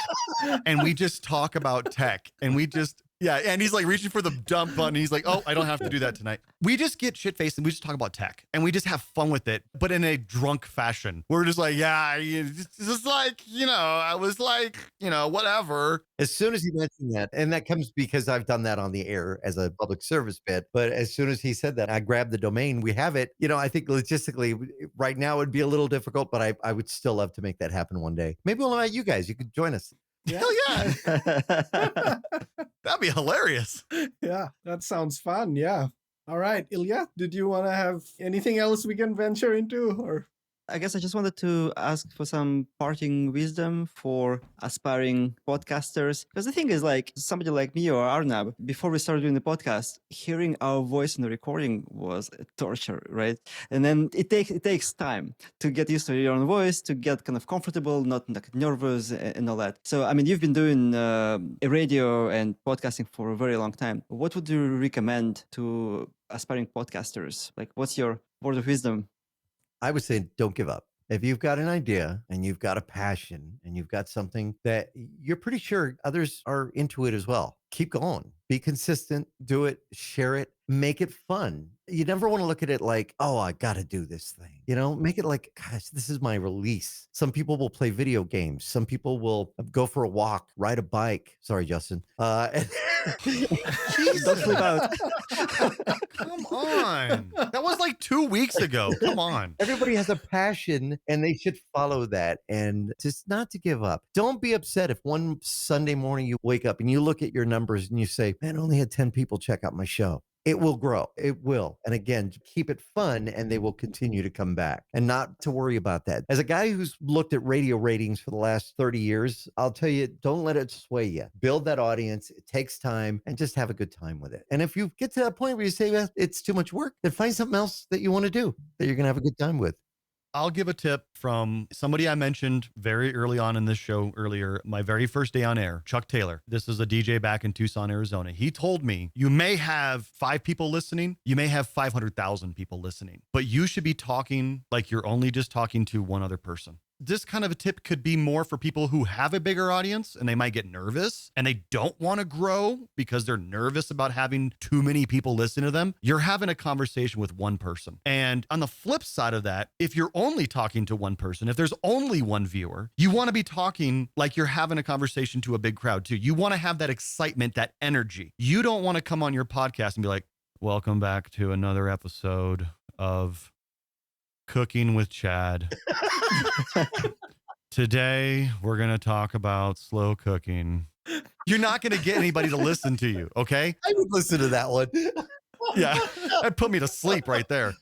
and we just talk about tech and we just and he's like reaching for the dump button. He's like, oh, I don't have to do that tonight. We just get shit-faced and we just talk about tech and we just have fun with it, but in a drunk fashion. We're just like, it's just like, I was like, whatever. As soon as he mentioned that, and that comes because I've done that on the air as a public service bit, but as soon as he said that, I grabbed the domain. We have it. I think logistically right now it would be a little difficult, but I would still love to make that happen one day. Maybe we'll invite you guys. You could join us. Yeah. Hell yeah. That'd be hilarious. Yeah, that sounds fun. Yeah. All right, Ilya, did you want to have anything else we can venture into, or? I guess I just wanted to ask for some parting wisdom for aspiring podcasters. Because the thing is, like, somebody like me or Arnab, before we started doing the podcast, hearing our voice in the recording was a torture, right? And then it takes time to get used to your own voice, to get kind of comfortable, not like nervous and all that. So, I mean, you've been doing radio and podcasting for a very long time. What would you recommend to aspiring podcasters? Like, what's your word of wisdom? I would say don't give up. If you've got an idea and you've got a passion and you've got something that you're pretty sure others are into it as well, keep going. Be consistent, do it, share it, make it fun. You never want to look at it like, oh, I got to do this thing. Make it like, gosh, this is my release. Some people will play video games. Some people will go for a walk, ride a bike. Sorry, Justin. Don't flip out. Come on. That was like 2 weeks ago. Come on. Everybody has a passion and they should follow that, and just not to give up. Don't be upset if one Sunday morning you wake up and you look at your numbers and you say, man, I only had 10 people check out my show. It will grow. It will. And again, keep it fun and they will continue to come back, and not to worry about that. As a guy who's looked at radio ratings for the last 30 years, I'll tell you, don't let it sway you. Build that audience. It takes time, and just have a good time with it. And if you get to that point where you say, well, it's too much work, then find something else that you want to do that you're going to have a good time with. I'll give a tip from somebody I mentioned very early on in this show earlier, my very first day on air, Chuck Taylor. This is a DJ back in Tucson, Arizona. He told me, you may have 5 people listening, you may have 500,000 people listening, but you should be talking like you're only just talking to one other person. This kind of a tip could be more for people who have a bigger audience and they might get nervous and they don't want to grow because they're nervous about having too many people listen to them. You're having a conversation with one person. And on the flip side of that, if you're only talking to one person, if there's only one viewer, you want to be talking like you're having a conversation to a big crowd too. You want to have that excitement, that energy. You don't want to come on your podcast and be like, welcome back to another episode of Cooking with Chad. Today, we're going to talk about slow cooking. You're not going to get anybody to listen to you, okay? I would listen to that one. Yeah, that put me to sleep right there.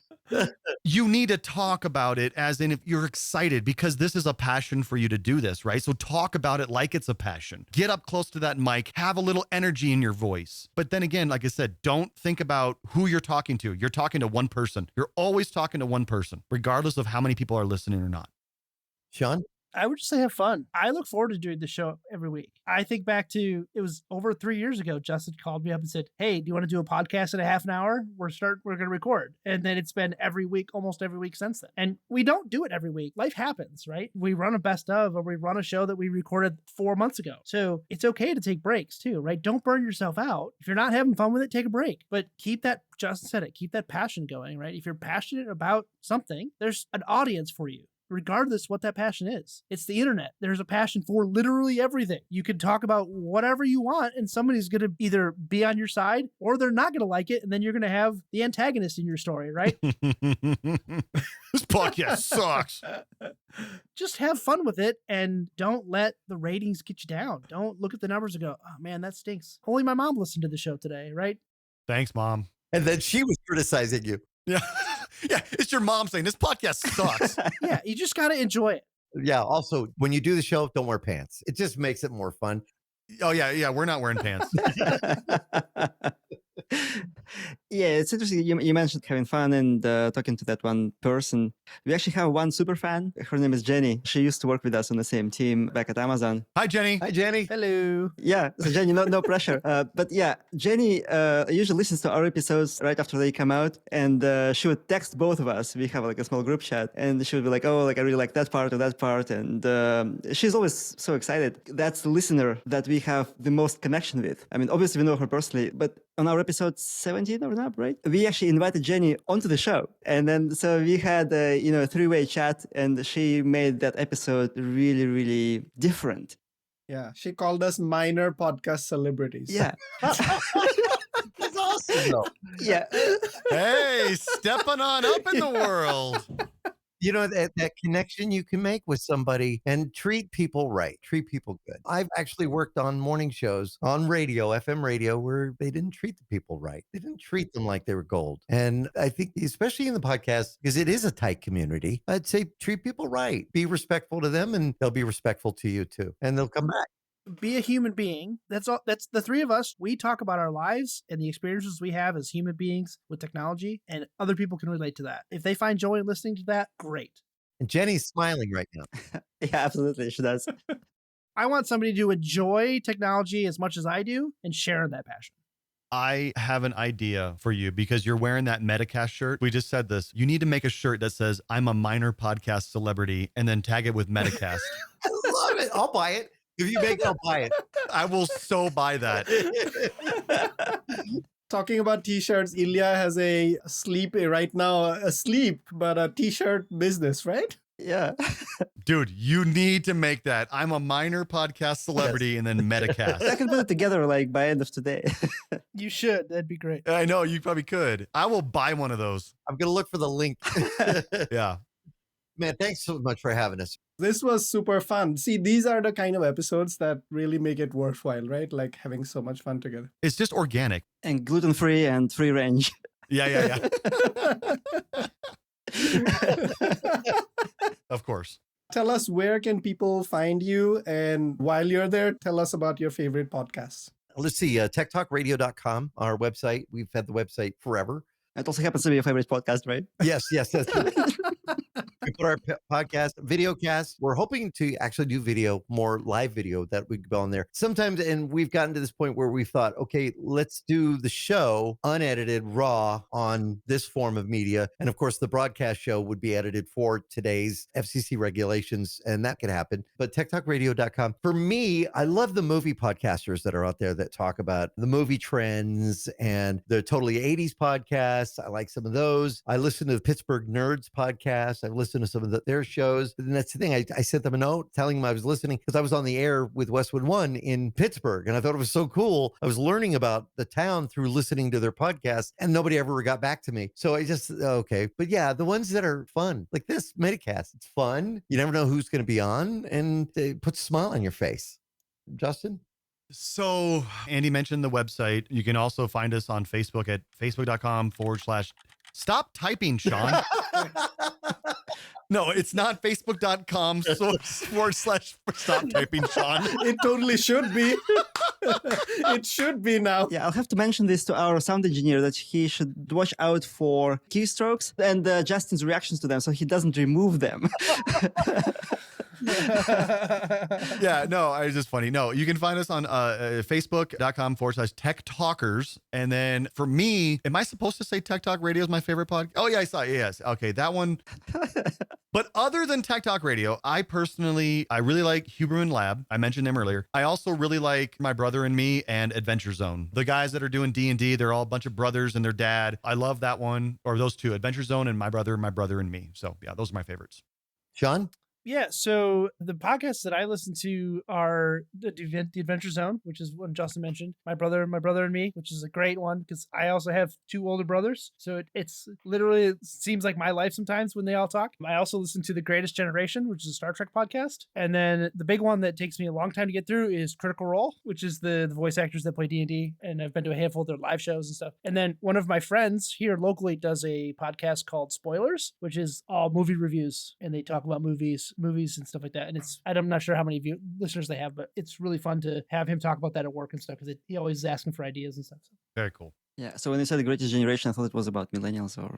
You need to talk about it as in if you're excited because this is a passion for you to do this, right? So talk about it like it's a passion. Get up close to that mic, have a little energy in your voice. But then again, like I said, don't think about who you're talking to. You're talking to one person. You're always talking to one person, regardless of how many people are listening or not. Shawn? I would just say have fun. I look forward to doing the show every week. I think back to, it was over 3 years ago, Justin called me up and said, hey, do you want to do a podcast in a half an hour? We're going to record. And then it's been every week, almost every week since then. And we don't do it every week. Life happens, right? We run a best of, or we run a show that we recorded 4 months ago. So it's okay to take breaks too, right? Don't burn yourself out. If you're not having fun with it, take a break. But keep that, Justin said it, keep that passion going, right? If you're passionate about something, there's an audience for you, regardless what that passion is. It's the internet. There's a passion for literally everything. You can talk about whatever you want, and somebody's going to either be on your side or they're not going to like it, and then you're going to have the antagonist in your story, right? This podcast sucks. Just have fun with it, and don't let the ratings get you down. Don't look at the numbers and go, oh man, that stinks. Only my mom listened to the show today, right? Thanks, Mom. And then she was criticizing you. Yeah. Yeah, it's your mom saying this podcast sucks. Yeah, you just got to enjoy it. Yeah. Also, when you do the show, don't wear pants. It just makes it more fun. Oh, yeah, we're not wearing pants. Yeah, it's interesting. You mentioned having fun and talking to that one person. We actually have one super fan. Her name is Jennie. She used to work with us on the same team back at Amazon. Hi, Jennie. Hi, Jennie. Hello. Yeah, so Jennie, no pressure. But yeah, Jennie usually listens to our episodes right after they come out, and she would text both of us. We have like a small group chat, and she would be like, "Oh, like I really like that part or that part," and she's always so excited. That's the listener that we have the most connection with. I mean, obviously we know her personally, but on our episode 17 or not, right? We actually invited Jennie onto the show, and then so we had a three-way chat, and she made that episode really, really different. Yeah, she called us minor podcast celebrities. Yeah. That's awesome, though. Yeah. Hey, stepping on up in the world. You know, that connection you can make with somebody and treat people right, treat people good. I've actually worked on morning shows on radio, FM radio, where they didn't treat the people right. They didn't treat them like they were gold. And I think, especially in the podcast, because it is a tight community, I'd say treat people right. Be respectful to them, and they'll be respectful to you too. And they'll come back. Be a human being. That's all. That's the three of us. We talk about our lives and the experiences we have as human beings with technology, and other people can relate to that. If they find joy in listening to that, great. And Jennie's smiling right now. Yeah, absolutely. She does. I want somebody to enjoy technology as much as I do and share in that passion. I have an idea for you because you're wearing that Metacast shirt. We just said this. You need to make a shirt that says, I'm a minor podcast celebrity, and then tag it with Metacast. I love it. I'll buy it. If you make it, I'll buy it. I will so buy that. Talking about t-shirts, Ilya has a t-shirt business, right? Yeah. Dude, you need to make that. I'm a minor podcast celebrity, and then Metacast. I can put it together like by end of today. You should. That'd be great. I know, you probably could. I will buy one of those. I'm going to look for the link. Yeah. Man, thanks so much for having us. This was super fun. See, these are the kind of episodes that really make it worthwhile, right? Like having so much fun together. It's just organic. And gluten-free and free range. Yeah. Of course. Tell us, where can people find you? And while you're there, tell us about your favorite podcasts. Let's see, TechTalkRadio.com, our website. We've had the website forever. It also happens to be your favorite podcast, right? Yes. That's we put our podcast, videocast. We're hoping to actually do video, more live video that we could go on there sometimes. And we've gotten to this point where we thought, okay, let's do the show unedited, raw on this form of media. And of course, the broadcast show would be edited for today's FCC regulations, and that could happen. But TechTalkRadio.com. For me, I love the movie podcasters that are out there that talk about the movie trends and the Totally 80s podcast podcasts. I like some of those. I listen to the Pittsburgh Nerds podcast. I've listened to some of their shows. And that's the thing. I sent them a note telling them I was listening because I was on the air with Westwood One in Pittsburgh. And I thought it was so cool. I was learning about the town through listening to their podcast, and nobody ever got back to me. So I just, okay. But yeah, the ones that are fun, like this Metacast, it's fun. You never know who's going to be on, and it puts a smile on your face. Justin? So Andy mentioned the website. You can also find us on Facebook at facebook.com/ stop typing, Shawn. No, it's not facebook.com / stop typing, Shawn. It totally should be. It should be now. Yeah, I'll have to mention this to our sound engineer that he should watch out for keystrokes and Justin's reactions to them so he doesn't remove them. Yeah, no, it's just funny. No, you can find us on facebook.com / Tech Talkers. And then for me, am I supposed to say Tech Talk Radio is my favorite podcast? Oh, yeah, I saw it. Yes. Okay, that one. But other than Tech Talk Radio, I really like Huberman Lab. I mentioned them earlier. I also really like My Brother and Me and Adventure Zone. The guys that are doing D&D, they're all a bunch of brothers and their dad. I love that one, or those two, Adventure Zone and My Brother and Me. So yeah, those are my favorites. Shawn? Yeah, so the podcasts that I listen to are the Adventure Zone, which is one Justin mentioned, My Brother and Me, which is a great one because I also have 2 older brothers. So it's literally, it seems like my life sometimes when they all talk. I also listen to The Greatest Generation, which is a Star Trek podcast. And then the big one that takes me a long time to get through is Critical Role, which is the voice actors that play D&D. And I've been to a handful of their live shows and stuff. And then one of my friends here locally does a podcast called Spoilers, which is all movie reviews. And they talk about movies and stuff like that. And I'm not sure how many listeners they have, but it's really fun to have him talk about that at work and stuff because he always is asking for ideas and stuff. So. Very cool. Yeah, so when you said the greatest generation, I thought it was about millennials or...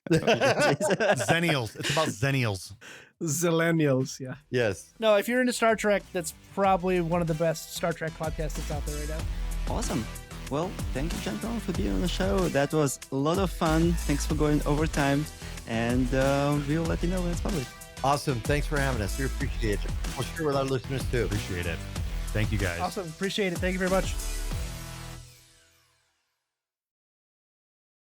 Zennials. It's about Zennials. Zillennials, yeah. Yes. No, if you're into Star Trek, that's probably one of the best Star Trek podcasts that's out there right now. Awesome. Well, thank you, gentlemen, for being on the show. That was a lot of fun. Thanks for going overtime. And we'll let you know when it's published. Awesome. Thanks for having us. We appreciate it. We'll share with our listeners too. Appreciate it. Thank you guys. Awesome. Appreciate it. Thank you very much.